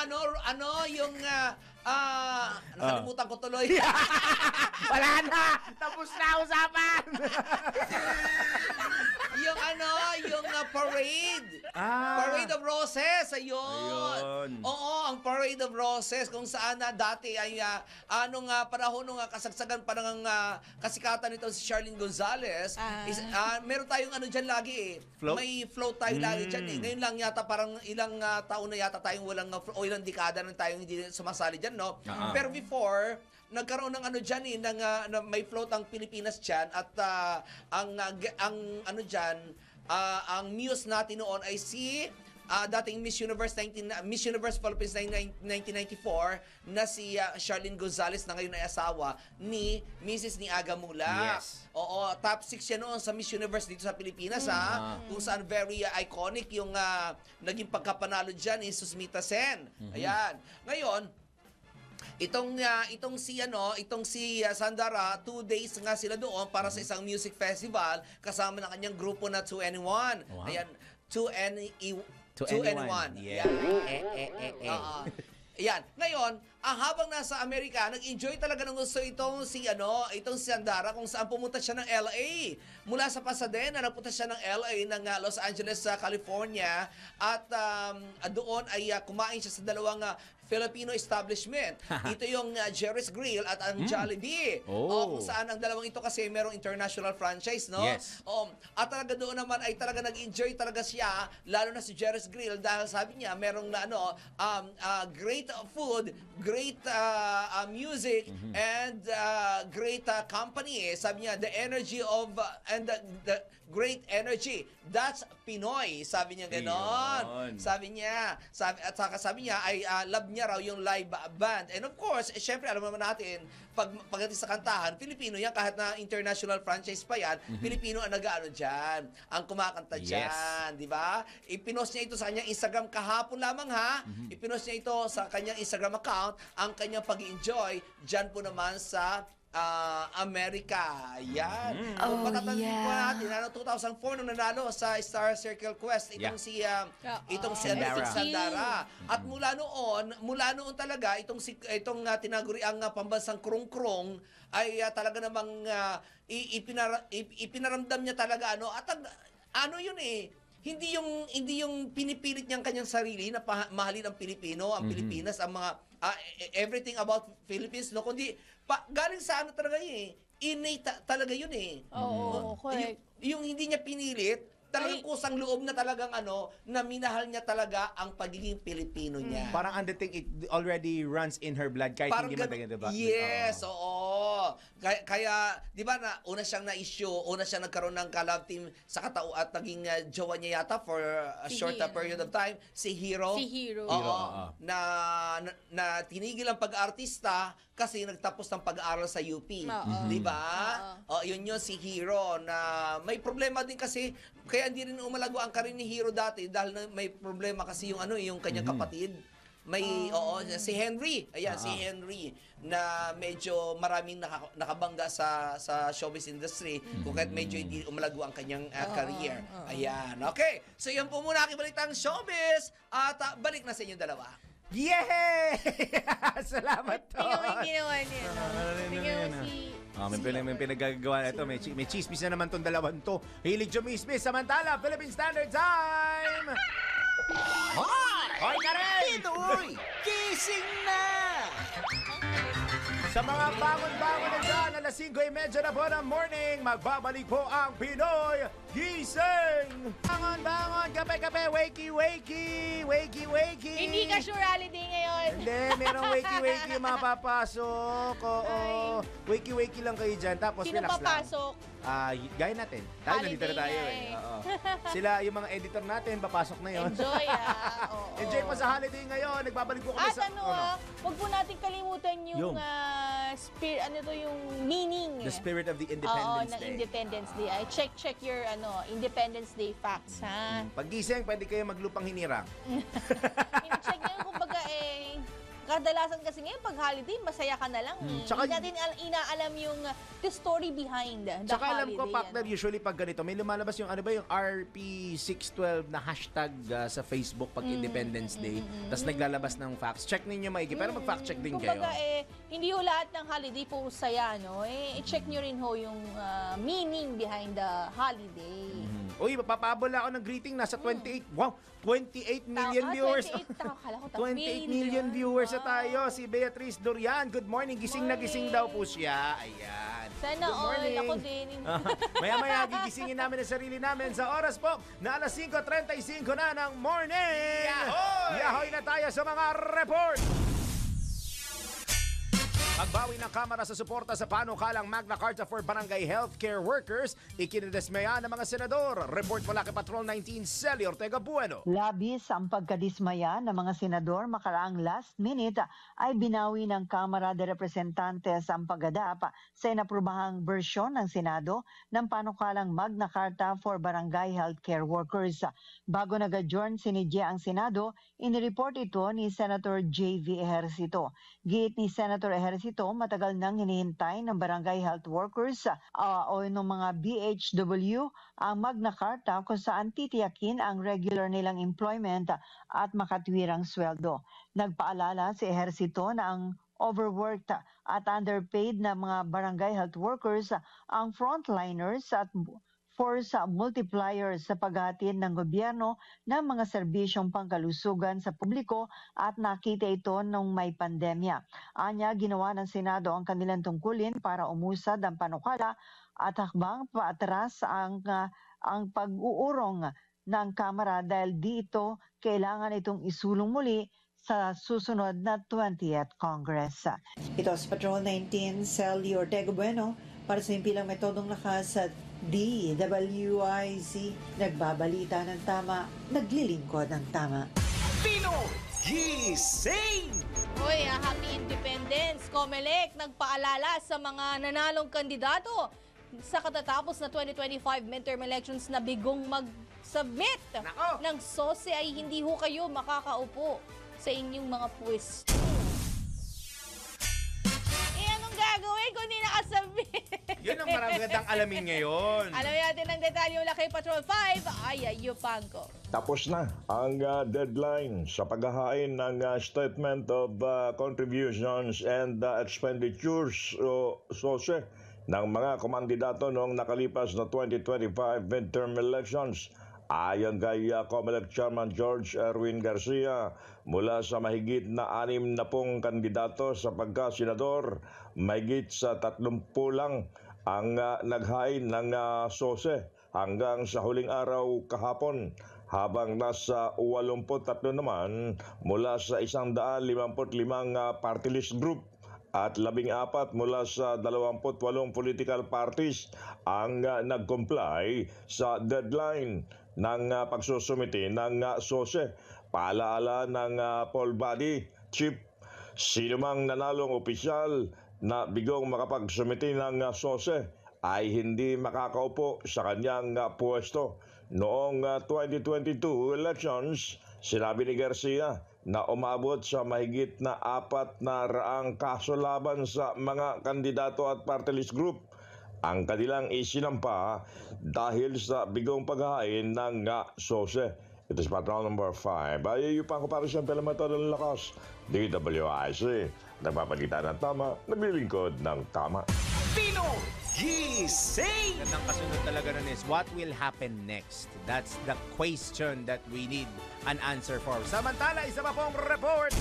yung nakalimutan ko tuloy. Wala na! Tapos na usapan! yung parade. Parade of Roses. Ayun. Oo, ang Parade of Roses kung saan dati ay panahon ng kasagsagan pa ng kasikatan nito si Charlene Gonzalez. Meron tayong dyan lagi eh. Float? May float tayo lagi dyan eh. Ngayon lang yata parang ilang taon na yata tayong walang o ilang dekada na tayong hindi sumasali dyan, no? Pero before, nagkaroon ng dyan eh, may float ang Pilipinas dyan at ang muse natin noon ay si dating Miss Universe Philippines 1994 na si Charlene Gonzalez na ngayon ay asawa ni Mrs. ni Aga Mula. Yes. Oo, top 6 yan noon sa Miss Universe dito sa Pilipinas kung saan very iconic yung naging pagkapanalo dyan ni Susmita Sen. Ayan. Ngayon, itong si Sandara, 2 days nga sila doon para sa isang music festival kasama ng kanyang grupo na 2NE1. Ayan, 2NE1. Yeah. Ayan. Ngayon, habang nasa Amerika, nag-enjoy talaga ng gusto itong si Sandara kung saan pumunta siya ng LA. Mula sa Pasadena, nagpunta siya ng LA ng Los Angeles, California at doon ay kumain siya sa dalawang Filipino establishment. Ito yung Jerry's Grill at ang Jollibee. Kung saan ang dalawang ito kasi merong international franchise, no? Yes. At talaga doon naman ay talaga nag-enjoy talaga siya, lalo na si Jerry's Grill dahil sabi niya merong great food, great music, and great company. Sabi niya, the energy of and the great energy. That's Pinoy. Sabi niya ganon. Sabi niya, sabi niya ay love niya raw yung live band. And of course, syempre alam naman natin, pagdating sa kantahan, Filipino yan, kahit na international franchise pa yan, Filipino ang nag-ano dyan, ang kumakanta dyan, di ba? Ipinost niya ito sa kanyang Instagram kahapon lamang Ipinost niya ito sa kanyang Instagram account, ang kanyang pag-enjoy dyan po naman sa Amerika. Yan. Patatandaan po natin, 2004 nung nanalo sa Star Circle Quest itong si Sandara. At mula noon talaga itong tinaguriang pambansang krung-krung ay talaga namang ipinaramdam niya talaga hindi yung pinipilit niyang kanyang sarili na mahalin ang Pilipino, ang Pilipinas, ang mga everything about Philippines, no, kundi galing sa talaga innate talaga yun correct. Yung hindi niya pinilit, talagang kusang loob na talagang na minahal niya talaga ang pagiging Pilipino niya. Parang ang dating it already runs in her blood kahit Parang hindi matagal, diba? Yes, oo. Kaya, di ba, una siyang na-issue, una siya nagkaroon ng ka-love team sa katao at naging jowa niya yata for a short period of time, si Hero. Oo. Na tinigil ang pag-artista kasi nagtapos ng pag-aaral sa UP. Di ba? Yun si Hero na may problema din kasi kaya hindi rin umalago ang karir ni Hero dati dahil may problema kasi yung kanyang kapatid. May si Henry. Ayan, si Henry na medyo maraming nakabangga sa showbiz industry kung kahit medyo hindi umalago ang kanyang career. Ayan. Okay. So yan po muna aking balitang showbiz at balik na sa inyong dalawa. Yay! Salamat to. Tingnan mo yung ginawa niya. Tingnan mo si... may pinagagawa na ito. May chismis na naman tong dalawang to. Hilig chumismis. Samantala, Philippine Standard Time! Hoy ka rin! Pinoy, gising na! Sa mga bangon-bangon na dyan, alas 5:30 na po ng morning, magbabalik po ang Pinoy Gising! Bangon-bangon, kape-kape, wakey-wakey, wakey-wakey. Hindi ka sure holiday ngayon. Hindi, merong wakey-wakey yung mga papasok. Oo, wakey-wakey lang kayo dyan, tapos Sino relax lang. papasok? Gaya natin. Tayo nandito na tayo Oo. Sila, yung mga editor natin, papasok na yun. Enjoy Enjoy po sa holiday ngayon. Nagbabalik po kami sa... Huwag po natin kalimutan yung spirit, yung meaning. The spirit of the Independence ng Day. Independence Day. Ay, check your Independence Day facts, ha? Pag-gising, pwede kayo maglupang hinirang. I-check nyo yung kumbaga kadalasan kasi ngayon pag holiday, masaya ka na lang. Hindi natin inaalam yung the story behind the Tsaka holiday. alam ko, partner, usually pag ganito, may lumalabas yung yung RP612 na hashtag sa Facebook pag Independence Day. Tapos naglalabas ng facts. Check ninyo maigi. Pero mag-fact check din kayo. Kumbaga hindi ho lahat ng holiday puro saya, no? I-check nyo rin ho yung meaning behind the holiday. Uy, papabol ako ng greeting. Nasa 28. Wow! 28 million viewers. 28 million viewers na tayo. Si Beatrice Dorian. Good morning. Gising na gising daw po siya. Ayan. Sana all. Ako din. Maya-maya gigisingin namin ang sarili namin sa oras po na alas 5:35 na ng morning. Yahoy! Yahoy na tayo sa mga report. Pagbawi ng Kamara sa suporta sa panukalang Magna Carta for Barangay Healthcare Workers, ikinidesmaya ng mga senador. Report mula kay Patrol 19, Celi Ortega Bueno. Labis ang pagkadismaya ng mga senador makaraang last minute ay binawi ng Kamara de Representantes ang pag-adap sa inaprubahang bersyon ng Senado ng panukalang Magna Carta for Barangay Healthcare Workers. Bago nag-adjourn sinidya ang Senado, inireport ito ni Senator J.V. Ejercito. Giit ni Senator Ejercito, matagal nang hinihintay ng barangay health workers o ng mga BHW ang Magna Carta kung saan titiyakin ang regular nilang employment at makatwirang sweldo. Nagpaalala si Ejercito na ang overworked at underpaid na mga barangay health workers ang frontliners at force multipliers sa paghatid ng gobyerno ng mga serbisyong pangkalusugan sa publiko at nakita ito nung may pandemya. Anya, ginawa ng Senado ang kanilang tungkulin para umusad ang panukala at hakbang paatras ang pag-uurong ng Kamara dahil dito kailangan itong isulong muli sa susunod na 20th Congress. Ito sa Patrol 19, Celi Ortega Bueno, para sa himpilang metodong lakas at DWIC, nagbabalita ng tama, naglilingkod ng tama. Pinoy Gising! Hoy, Happy Independence! Comelec nagpaalala sa mga nanalong kandidato sa katatapos na 2025 midterm elections na bigong mag-submit ng SOSE ay hindi ho kayo makakaupo sa inyong mga pwesto. Anong gagawin kung hindi nakasubmit? Yun ang magandang alamin ngayon. Alamin natin ang detalye mula kay Patrol 5. Ay, Yupanko. Tapos na ang deadline sa paghahain ng Statement of Contributions and Expenditures o SOSE ng mga kumandidato noong nakalipas na 2025 midterm elections. Ayon kay COMELEC Chairman George Erwin Garcia, mula sa mahigit na 60 kandidato sa pagka-senador, mahigit sa 30 lang ang naghain ng SOSE hanggang sa huling araw kahapon, habang nasa 83 naman mula sa 155 party list group at 14 mula sa 28 political parties ang nag-comply sa deadline ng pagsusumite ng SOSE. Paalaala ng poll body chief, sino mang nanalong opisyal na bigong makapagsumite ng SOSE ay hindi makakaupo sa kanyang pwesto. Noong 2022 elections, sinabi ni Garcia na umabot sa mahigit na 400 kaso laban sa mga kandidato at party list group ang kanilang isinampa dahil sa bigong paghahain ng SOSE. Ito is Patrol number 5. Ay, pa ako para siyang pelamatod ng lakas. DWIC. Nagpapalitan ng tama, naglilingkod ng tama. Pinoy Gising! Ang kasunod talaga nun is, what will happen next? That's the question that we need an answer for. Samantala, isa pa pong report.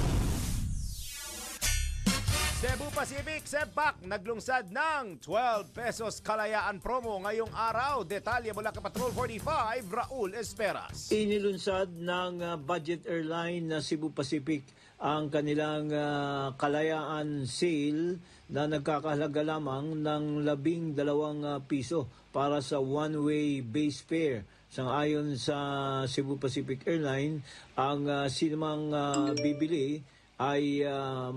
Cebu Pacific, Sebpak, naglungsad ng 12 pesos kalayaan promo ngayong araw. Detalye mula kay Patrol 45, Raul Esperas. Inilunsad ng budget airline na Cebu Pacific ang kanilang kalayaan sale na nagkakahalaga lamang ng 12 piso para sa one-way base fare. Sangayon sa Cebu Pacific Airline, ang sinumang bibili ay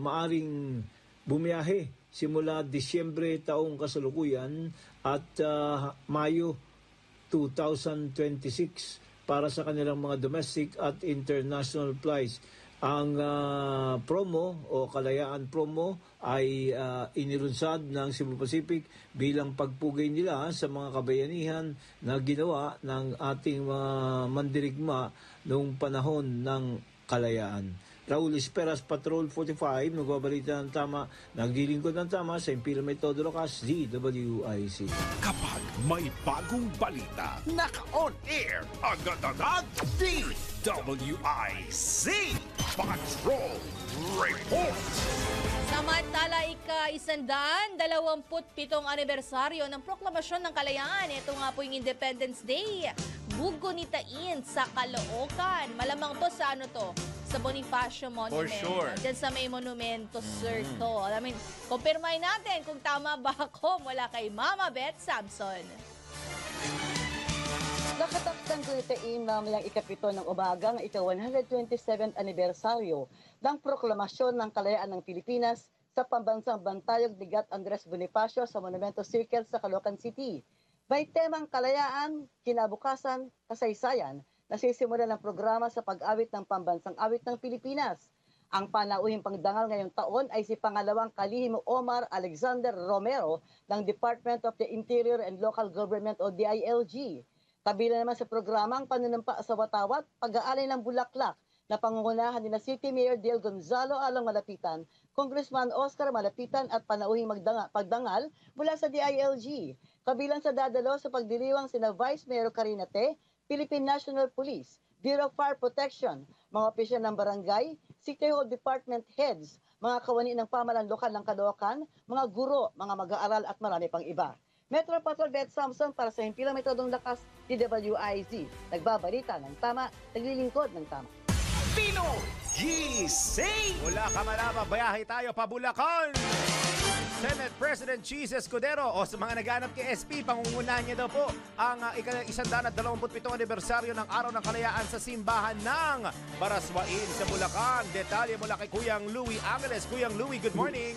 maaring bumiyahe simula Disyembre taong kasalukuyan at Mayo 2026 para sa kanilang mga domestic at international flights. Ang promo o kalayaan promo ay inilunsad ng Cebu Pacific bilang pagpugay nila sa mga kabayanihan na ginawa ng ating mandirigma noong panahon ng kalayaan. Raul Esperas, Patrol 45, nagbabalita ng tama, naglilingkod ng tama sa Imperial Metodo Locas, DWIC. Kapag may bagong balita, naka-on air, agad-agad, DWIC Patrol Report! Samantala, ika-127 anibersaryo ng Proklamasyon ng Kalayaan. Ito nga po yung Independence Day. Gugunitain sa Caloocan. Malamang to sa sa Bonifacio Monument. sure. Diyan sa may monumento, sir, to. I mean, kumpirmahin natin kung tama ba ako mula kay Mama Beth Samson. Nakatakdang kunitain mamayang ikapito ng umaga ng ika-127th anibersaryo ng proklamasyon ng kalayaan ng Pilipinas sa pambansang bantayog ni Gat Andres Bonifacio sa Monumento Circle sa Caloocan City. May temang kalayaan, kinabukasan, kasaysayan, nasisimula ng programa sa pag-awit ng pambansang awit ng Pilipinas. Ang panauhing pangdangal ngayong taon ay si Pangalawang Kalihim Omar Alexander Romero ng Department of the Interior and Local Government o DILG. Kabilang naman sa programa ang panunumpa sa watawat, pag-aalay ng bulaklak na pangungunahan ni City Mayor Del Gonzalo Alang Malapitan, Congressman Oscar Malapitan at panauhing pagdangal mula sa DILG. Kabilang sa dadalo sa pagdiriwang sina Vice Mayor Carinate, Philippine National Police, Bureau of Fire Protection, mga opisyal ng barangay, City Hall Department Heads, mga kawani ng pamahalaan lokal ng Caloocan, mga guro, mga mag-aaral at marami pang iba. Metro Patrol Beth Samson para sa himpilang metodong lakas, DWIZ. Nagbabalita ng tama, naglilingkod ng tama. Pinoy Gising! Mula Kamalaba, bayahe tayo pa Bulacan! Senate President Cheese Escudero o sa mga naghanap kay SP, pangungunahan niya daw po ang 127 anibersaryo ng Araw ng Kalayaan sa simbahan ng Baraswain sa Bulacan. Detalye mula kay Kuyang Louie Angeles. Kuyang Louie, good morning!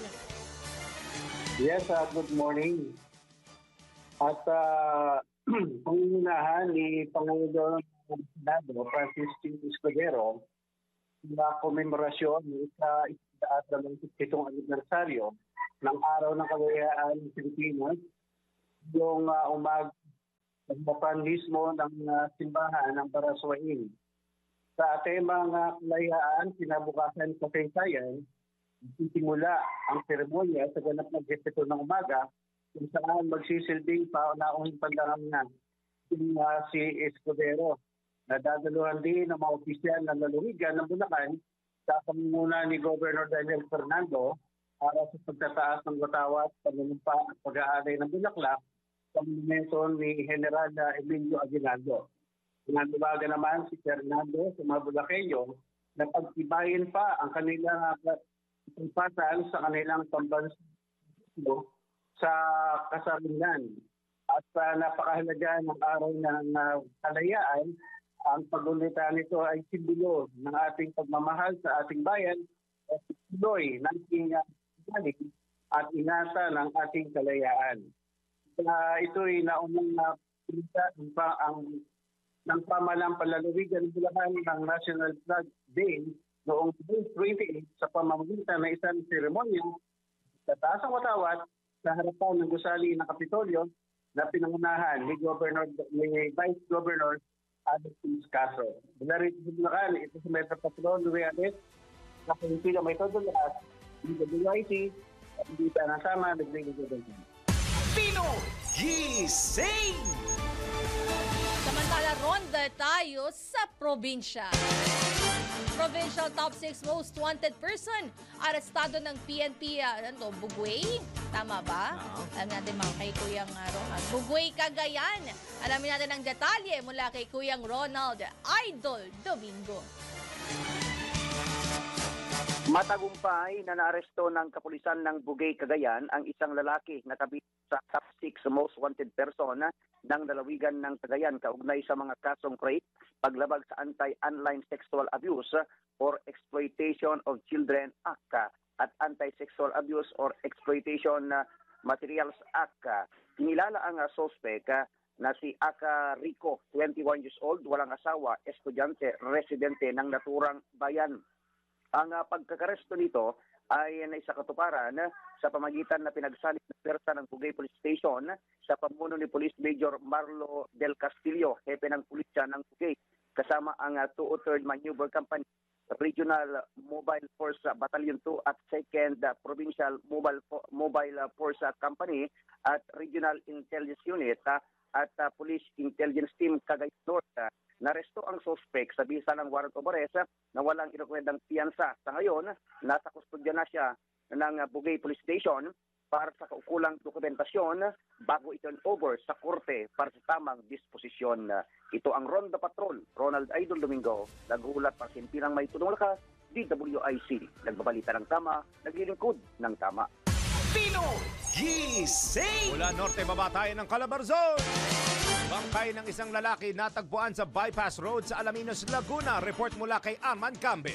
Yes, good morning. At pangungunahan ni Pangulong Senado Francis Cheese Escudero na komemorasyon ng ika-27 anibersaryo ng Araw ng Kalayaan ng Pilipinas, yung mismo ng simbahan ng Baraswain. Sa temang kalayaan, kinabukasan kasaysayan, sisimula ang seremonya sa ganap ng 7 ng umaga, kung saan magsisilbing paunahing pandangan si Escudero. Nadadaluhan din ng mga opisyal ng lalawigan ng Bulacan sa pamumuno ni Governor Daniel Fernando para sa pagtataas ng watawat, panunumpa at pag-aalay ng bulaklak sa monumento ni General Emilio Aguinaldo. Pinaniwagan naman si Fernando sa mga Bulakenyo na pagtibayin pa ang kanilang pagpasal sa kanilang pambansa sa kasarinlan. At napakahalaga ng araw ng kalayaan, ang pag-ulita nito ay simbolo ng ating pagmamahal sa ating bayan at tuloy ng ating at ingasa ng ating kalayaan. Ito'y naunang napilita ng pamahalang palalawigan ng Bulacan ng National Flag Day noong June 28 sa pamamagitan ng isang seremonya sa taas ng watawat sa harapan ng gusali ng Kapitolyo na pinangunahan ni Vice Governor Agustin Castro. Mula rito sa Bulacan, ito sa Metro Patrol, Louie Ades, na Pilipino may todo lahat, DWIT, at hindi pa nasama, nagbigay-gabay. Pinoy Gising! Samantala, ronda tayo sa probinsya. Provincial top 6 most wanted person arestado ng PNP Buguay. Tama ba? Alam natin mga kay Kuyang Ronald. Buguay, Cagayan. Alamin natin ang detalye mula kay Kuyang Ronald Idol Domingo. Matagumpay na naaresto ng kapulisan ng Bugay, Cagayan ang isang lalaki na kabilang sa top 6 most wanted person ng lalawigan ng Cagayan kaugnay sa mga kasong rape, paglabag sa Anti-Online Sexual Abuse or Exploitation of Children Act at Anti-Sexual Abuse or Exploitation Materials Act. Kinilala ang suspect na si Aka Rico, 21 years old, walang asawa, estudyante, residente ng naturang bayan. Ang pagkakaresto nito ay naisakatuparan sa pamagitan na pinagsalit ng pwersa ng Bugay Police Station sa pamuno ni Police Major Marlo Del Castillo, hepe ng pulisya ng Bugay, kasama ang 203rd Maneuver Company, Regional Mobile Force Battalion 2 at 2nd Provincial Mobile Force Company at Regional Intelligence Unit at Police Intelligence Team Cagayan North. Naresto ang suspect sa bisa ng warrant of arrest na walang irekwendang piyansa. Sa ngayon, nasa kustodya na siya ng Bugay Police Station para sa kaukulang dokumentasyon bago i-turn over sa korte para sa tamang disposisyon. Ito ang Ronda Patrol, Ronald Idol Domingo, nagulat para simpilang may tunong lakas, DWIC, nagbabalita ng tama, naglilingkod ng tama. Pinoy Gising! Mula norte babatayan ng Calabarzon. Bangkay ng isang lalaki natagpuan sa bypass road sa Alaminos, Laguna. Report mula kay Arman Cambe.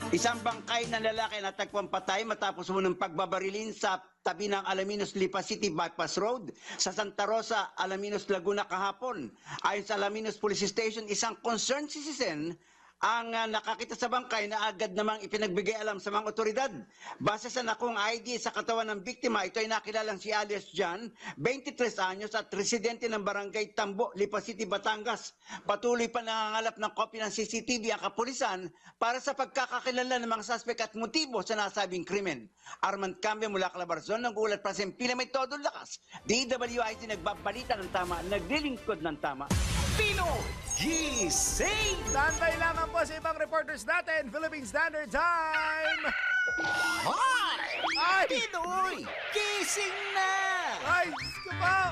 Isang bangkay ng lalaki na natagpuan patay matapos munang pagbabarilin sa tabi ng Alaminos Lipa City Bypass Road sa Santa Rosa, Alaminos, Laguna kahapon. Ayon sa Alaminos Police Station, isang concerned citizen ang nakakita sa bangkay na agad namang ipinagbigay alam sa mga otoridad. Base sa nakong ID sa katawan ng biktima, ito ay nakilalang si alias John, 23 anyos at residente ng Barangay Tambo, Lipa City, Batangas. Patuloy pa nangangalap ng kopya ng CCTV ang kapulisan para sa pagkakakilala ng mga suspect at motibo sa nasabing krimen. Arman Cambe mula Calabarzon, nag-uulat para sa Pila may todong lakas. DWIC nagbabalita ng tama, naglilingkod ng tama. Pinoy Gising! Standby lamang po sa ibang reporters natin, Philippine Standard Time! Hi! Ay! Pinoy Gising na! Ay, skupaw!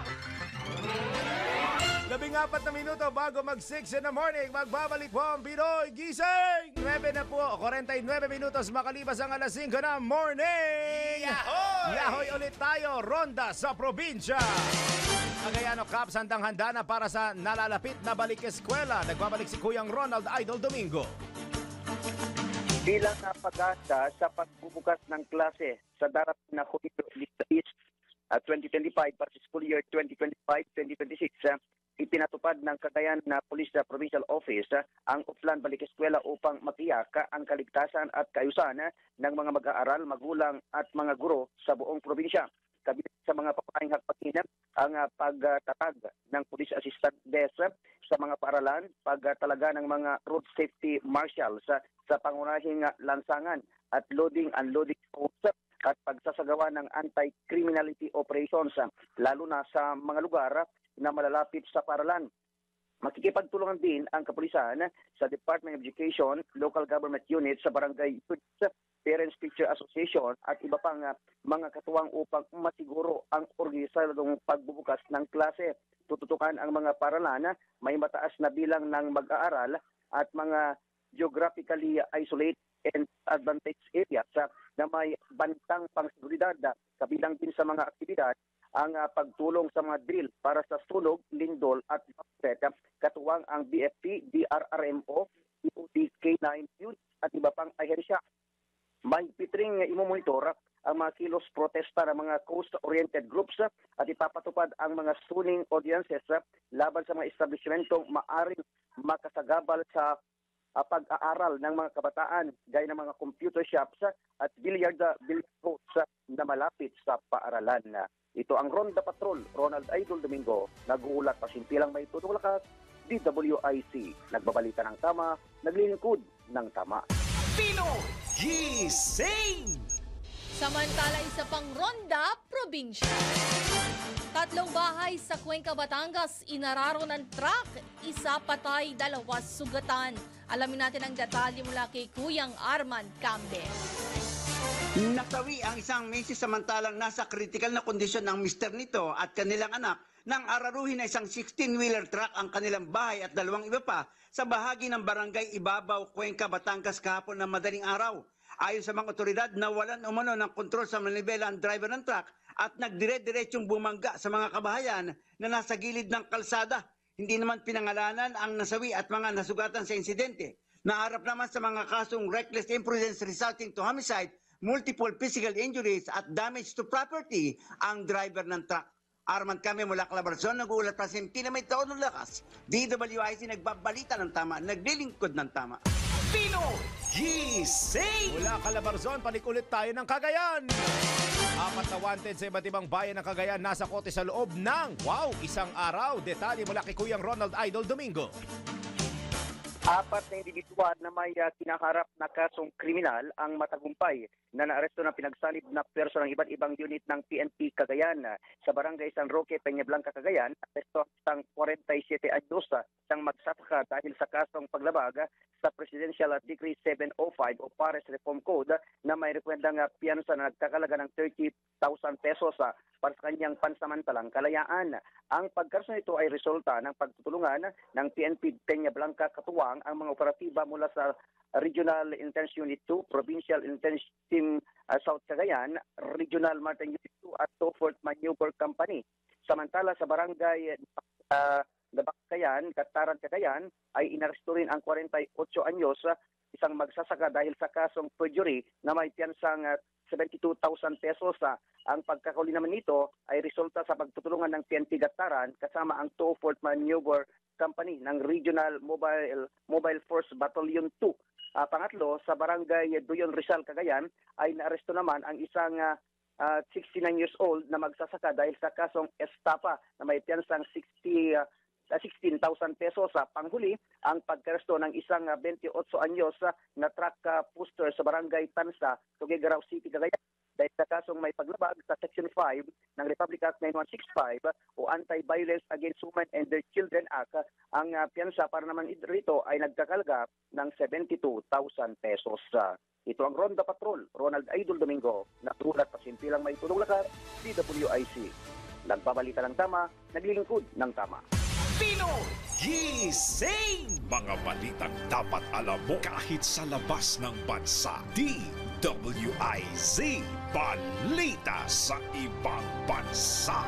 14 na minuto bago mag-6 in the morning, magbabalik po ang Pinoy Gising! 9 na po, 49 minutos makalipas ang alas 5 na morning! Yahoy! Yahoy ulit tayo, ronda sa probinsya! Cagayano Caps handang-handa na para sa nalalapit na balik eskwela. Nagbabalik si Kuyang Ronald Idol Domingo. Bilang pag-asa sa pagbubukas ng klase sa darating na Hulyo East 2025 para sa school year 2025-2026, ipinatupad ng Cagayan na Police Provincial Office ang offline balik eskwela upang matiyak ang kaligtasan at kaayusan ng mga mag-aaral, magulang at mga guro sa buong probinsya. Kabilang sa mga papayang hakbangin ang pagtatag ng Police Assistant Desk sa mga paaralan, pagtalaga ng mga road safety marshals sa pangunahing lansangan at loading-unloading posts at pagsasagawa ng anti-criminality operations, lalo na sa mga lugar na malalapit sa paaralan. Makikipagtulungan din ang kapulisan sa Department of Education, local government units sa barangay units, Parents Teacher Association at iba pang mga katuwang upang masiguro ang organisadong pagbubukas ng klase. Tututukan ang mga paaralan may mataas na bilang ng mag-aaral at mga geographically isolated and advantaged areas na may bantang pangseguridad. Kabilang din sa mga aktibidad ang pagtulong sa mga drill para sa sunog, lindol at katuwang ang BFP, DRRMO, K9 units at iba pang ahensya. May pitring imomonitor ang mga kilos protesta ng mga coast-oriented groups at ipapatupad ang mga stoning audiences laban sa mga establishmentong maaring makasagabal sa pag-aaral ng mga kabataan gaya ng mga computer shops at billiard courts na malapit sa paaralan. Ito ang Ronda Patrol, Ronald Idol Domingo, nag-uulat pa simpilang may tutong lakas, DWIC, nagbabalita ng tama, naglilingkod ng tama. Pinoy Gising! Samantala, isa pang ronda, probinsya. 3 bahay sa Cuenca, Batangas, inararo ng truck, isa patay, 2 sugatan. Alamin natin ang detalye mula kay Kuyang Arman Cambe. Nasawi ang isang misis samantalang nasa critical na kondisyon ng mister nito at kanilang anak nang araruhin na isang 16-wheeler truck ang kanilang bahay at 2 iba pa sa bahagi ng barangay Ibabaw, Cuenca, Batangas kahapon ng madaling araw. Ayon sa mga otoridad, nawalan umano ng kontrol sa manibela ang driver ng truck at nagdire-diretsong bumangga sa mga kabahayan na nasa gilid ng kalsada. Hindi naman pinangalanan ang nasawi at mga nasugatan sa insidente. Naharap naman sa mga kasong reckless imprudence resulting to homicide, multiple physical injuries at damage to property ang driver ng truck. Arman kami mula Calabarzon, nag-uulat pa sa Pila may taon ng lakas. DWIC nagbabalita ng tama, naglilingkod ng tama. Pinoy Gising! Mula Calabarzon, palikulit tayo ng Cagayan. 4 na wanted sa iba't ibang bayan ng Cagayan nasa kote sa loob ng, isang araw. Detalye mula kay Kuyang Ronald Idol Domingo. Apat na individual na may kinaharap na kasong kriminal ang matagumpay na naaresto ng pinagsalib na perso ng iba't ibang unit ng PNP Cagayan sa barangay San Roque, Peña Blanca, Cagayan. Aresto ang 47 anyos isang magsasaka dahil sa kasong paglabag sa Presidential Decree 705 o Pares Reform Code na may rekwendang piyansa na nagkakalaga ng 30,000 pesos para sa kanyang pansamantalang kalayaan. Ang pagkaso nito ay resulta ng pagtutulungan ng PNP Peña Blanca katuwang ang mga operatiba mula sa Regional Intense Unit 2, Provincial Intense Team South Cagayan, Regional Mountain Unit 2 at Tofort Maneuver Company. Samantala sa barangay Dabakayan, Kataran, Cagayan ay inaresto rin ang 48 anyos isang magsasaka dahil sa kasong perjury na may piyansang 72,000 pesos. Ang pagkakauli naman nito ay resulta sa pagtutulungan ng PNP Gataran kasama ang Tofort Maneuver Company ng Regional Mobile Force Battalion 2. Pangatlo, sa barangay Duyon Rizal, Cagayan ay naaresto naman ang isang 69 years old na magsasaka dahil sa kasong estafa na may piyansang 16,000 pesos. Panghuli, ang pagkaresto ng isang 28 anyos na truck puster sa barangay Tansa, Tuguegarao City, Cagayan dahil sa kasong may paglabag sa Section 5 ng Republic Act 9165 o Anti-Violence Against Women and Their Children Act. Ang piyansa para naman rito ay nagkakalaga ng 72,000 pesos. Ito ang Ronda Patrol, Ronald Idol Domingo, natulad pasimpilang may tulong lakas, DWIC. Nagbabalita ng tama, naglilingkod ng tama. Pinoy Gising! Mga balitang dapat alam mo kahit sa labas ng bansa. DWIZ, balita sa ibang bansa.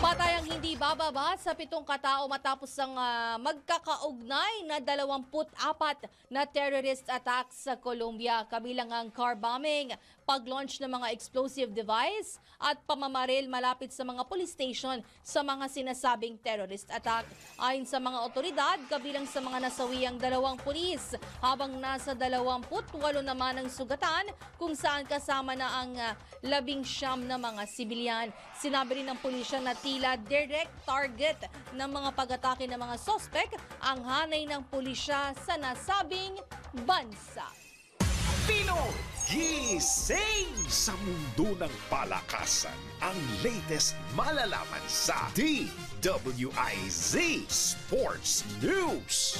Patayang hindi bababa sa 7 katao matapos ang magkakaugnay na 24 na terrorist attacks sa Colombia, kabilang ang car bombing, pag-launch ng mga explosive device at pamamaril malapit sa mga police station sa mga sinasabing terrorist attack. Ayon sa mga otoridad, kabilang sa mga nasawiang 2 pulis, habang nasa 28 naman ang sugatan kung saan kasama na ang 19 na mga sibilyan. Sinabi rin ng pulisya na tila direct target ng mga pag-atake ng mga sospek ang hanay ng pulisya sa nasabing bansa. Pinoy Gising! Sa mundo ng palakasan, ang latest malalaman sa DWIZ Sports News.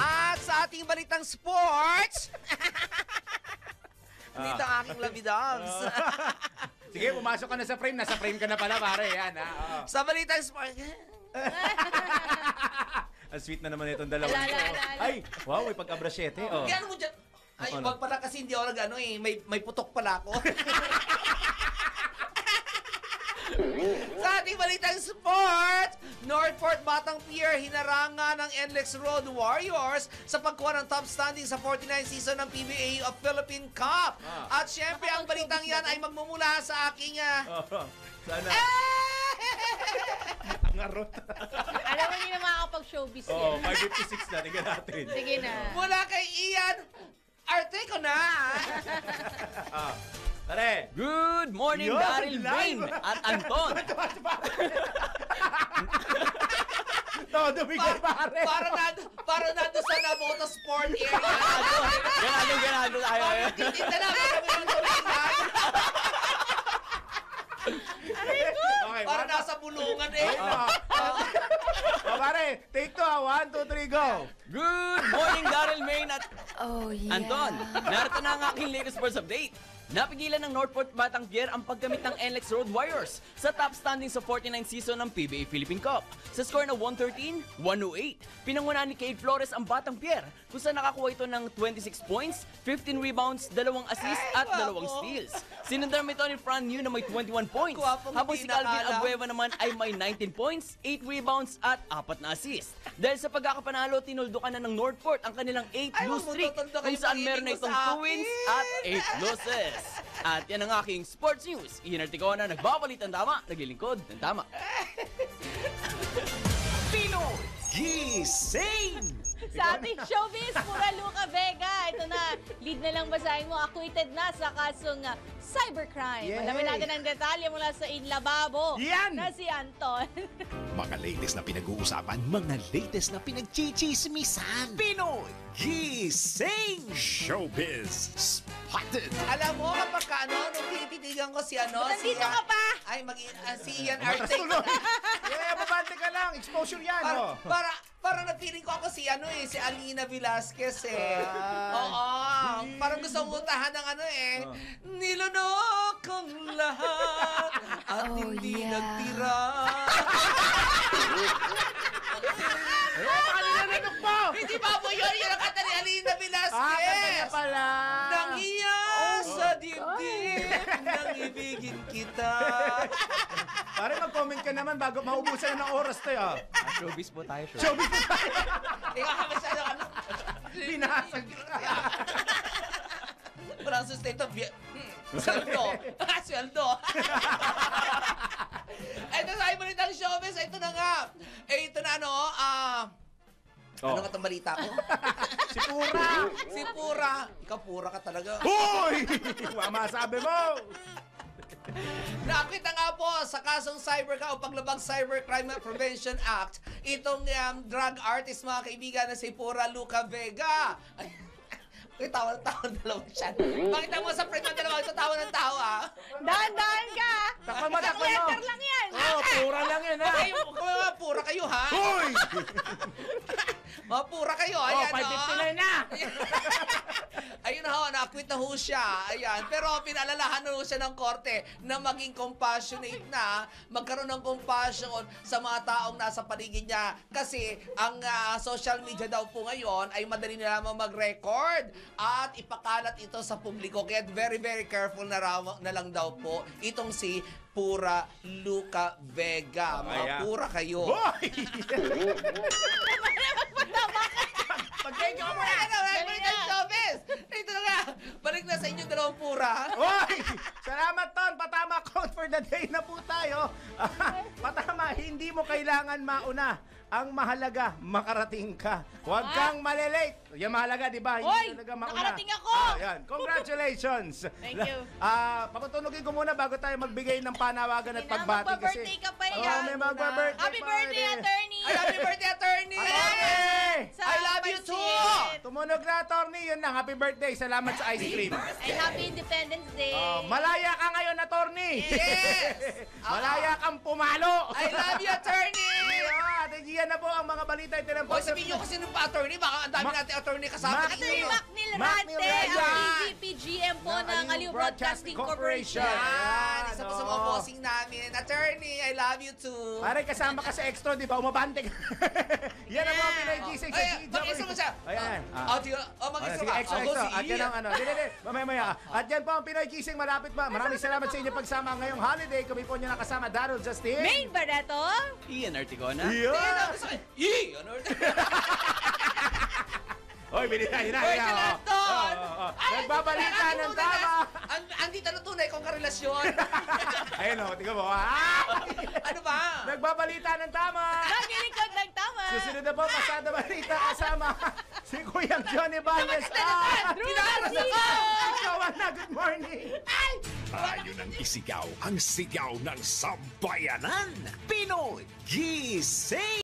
At sa ating balitang sports, dito ang aking labidabs. Sige, pumasok ka na sa frame. Nasa frame ka na pala, pare. Yan, ha? Sa balitang sports, ang sweet na naman itong dalawa. Ay, wow, may pagka-brasyete. Oh. Gano'n mo dyan? Ay, wag pala kasi hindi ako nag-ano eh. May putok pala ako. Sa ating balitang sport, Northport Batang Pier hinarangan ng NLEX Road Warriors sa pagkuha ng top standing sa 49th season ng PBA of Philippine Cup. At syempre, ang balitang yan ay magmumula sa aking... Sana. Ang arot. Alam mo, hindi na makakapag-showbiz yan. Oo, 5:56 na. Tingnan natin. Sige na. Mula kay Ian Arteco na. Tare. Good morning, Daryl Bain at Anton. Todo bigay, pare. Para nado sa Naboto Sport area. Ganado tayo. Titinda na. Okay, para nasa bulungan eh. Pare, take 2, 1, 2, 3, go. Good morning, Daryl Main at Anton. Narito na ang aking latest sports update. Napigilan ng Northport Batang Pier ang paggamit ng NLEX Road Warriors sa top standing sa 49th season ng PBA Philippine Cup. Sa score na 113-108, pinangunahan ni Cade Flores ang Batang Pier kung saan nakakuha ito ng 26 points, 15 rebounds, 2 assists at 2 steals. Sinundan ito ni Fran New na may 21 points, habang si Calvin Abueva naman ay may 19 points, 8 rebounds at 4 na assists. Dahil sa pagkakapanalo, tinuldukan na ng Northport ang kanilang 8-lose streak kung saan meron na itong 2 wins at 8 losses. At yan ang aking sports news. Ihinartiko na nagbabalit ang tama, naglilingkod ng tama. Pinoy Gising! Sa ating showbiz, Pura Luca Vega. Ito na, lead na lang basahin mo, acquitted na sa kasong cybercrime. Alamin natin ang detalye mula sa Inlababo na si Anton. Mga latest na pinag-uusapan, mga latest na pinagchichismisan. Pinoy Gising! Showbiz Spotted! Alam mo, kapag nung tinititigan ko si Nandito ka pa! Ay, si Ian Arcega. Babante ka lang. Exposure yan. Parang na-feeling ko ako si si Alina Velasquez Oo. Parang gusto mong utahan ng nilunok kong lahat at hindi nagtira. Nilunok mo! Hindi ba po yun? Yun ang kanta ni Alina Velasquez. Kaya pala. Nanghiya sa dibdib nang ibigin kita. Pare, mag-comment ka naman bago maubusan na ng oras tayo. Showbiz po tayo, Showbiz po tayo. Ikaw ka masyado Binasag ka. Parang sustento. Sweldo. Sweldo. Ito sa Ibalitang Showbiz. Ito na nga. Ito na ano nga itong balita ko? Si Pura. Si Pura. Ikaw Pura ka talaga. Hoy! Masabi mo! Nakita nga po sa kasong cybercrime o paglabag Cybercrime Prevention Act itong drug artist mga kaibigan na si Pura Luca Vega. Ay, tawa-tawa dalawa siya. Pakita mo sa print ng dalawa ito, tawa ng tawa. Dahan-dahan ka! Takpan mo. Letter lang yan! Pura lang yan, ha? Mga pura kayo, ha? Hoy! Mga pura kayo, ayan, 559 na! Ayun na-acquit na ho siya. Ayan. Pero pinalalahan na ho siya ng korte na maging compassionate na, magkaroon ng compassion sa mga taong nasa paligid niya. Kasi ang social media daw po ngayon ay madali na lamang mag-record at ipakalat ito sa publiko. Kaya very, very careful na lang daw po itong si Pura Luca Vega. Mga pura kayo. Hoy! Pag-thank you mo na! Showbiz! Ito na nga! Balik na sa inyong dalawang pura. Hoy! Salamat, Ton! Patama quote for the day na po tayo. Patama, hindi mo kailangan mauna. Ang mahalaga, makarating ka. Huwag kang malilate. Yan mahalaga, di ba? Hoy! Mauna. Nakarating ako! Yan. Congratulations! Thank you. Pakutunugin ko muna bago tayo magbigay ng panawagan at pagbati. Mag-birthday ka pa yan. May mag-birthday. Happy birthday, attorney! Happy birthday, attorney! I love you too! Tumunog na, attorney. Yun lang. Happy birthday. Salamat sa ice cream. And happy Independence Day! Malaya ka ngayon, attorney! Yes! Malaya kang pumalo! I love you, attorney! Yan na po ang mga balita. Ito lang po. Sabihin nyo kasi nung pa-attorney, baka ang dami natin attorney kasama. Attorney Macnil Rante, ang PGM po ng Aliw Broadcasting Corporation. Yan, isa po sa mga bossing namin. Attorney, I love you too. Pare, kasama ka sa extra, di ba? Umabante ka. Yan ang mga pinagising sa GW. Mag-extra mo siya. Ayan. Mag-extra ka. Extra. At yan ang mamaya. At yan po ang Pinoy Gising. Malapit pa. Maraming salamat sa inyo pagsama ngayong holiday. Kami po nyo nakasama. Darryl Justin. Maine Barreto. Ian Artigona. Hoy, bilita yun na. Nagbabalita ng tama. Andito na tunay kong karelasyon. Ayun o, tingnan mo. Ano ba? Nagbabalita ng tama. Naglilingkod ng tama. Susunod na po, pasada balita kasama si Kuyang Johnny Bañez. Ikaw na, good morning. Tayo ng isigaw, ang sigaw ng sambayanan. Pinoy Gising!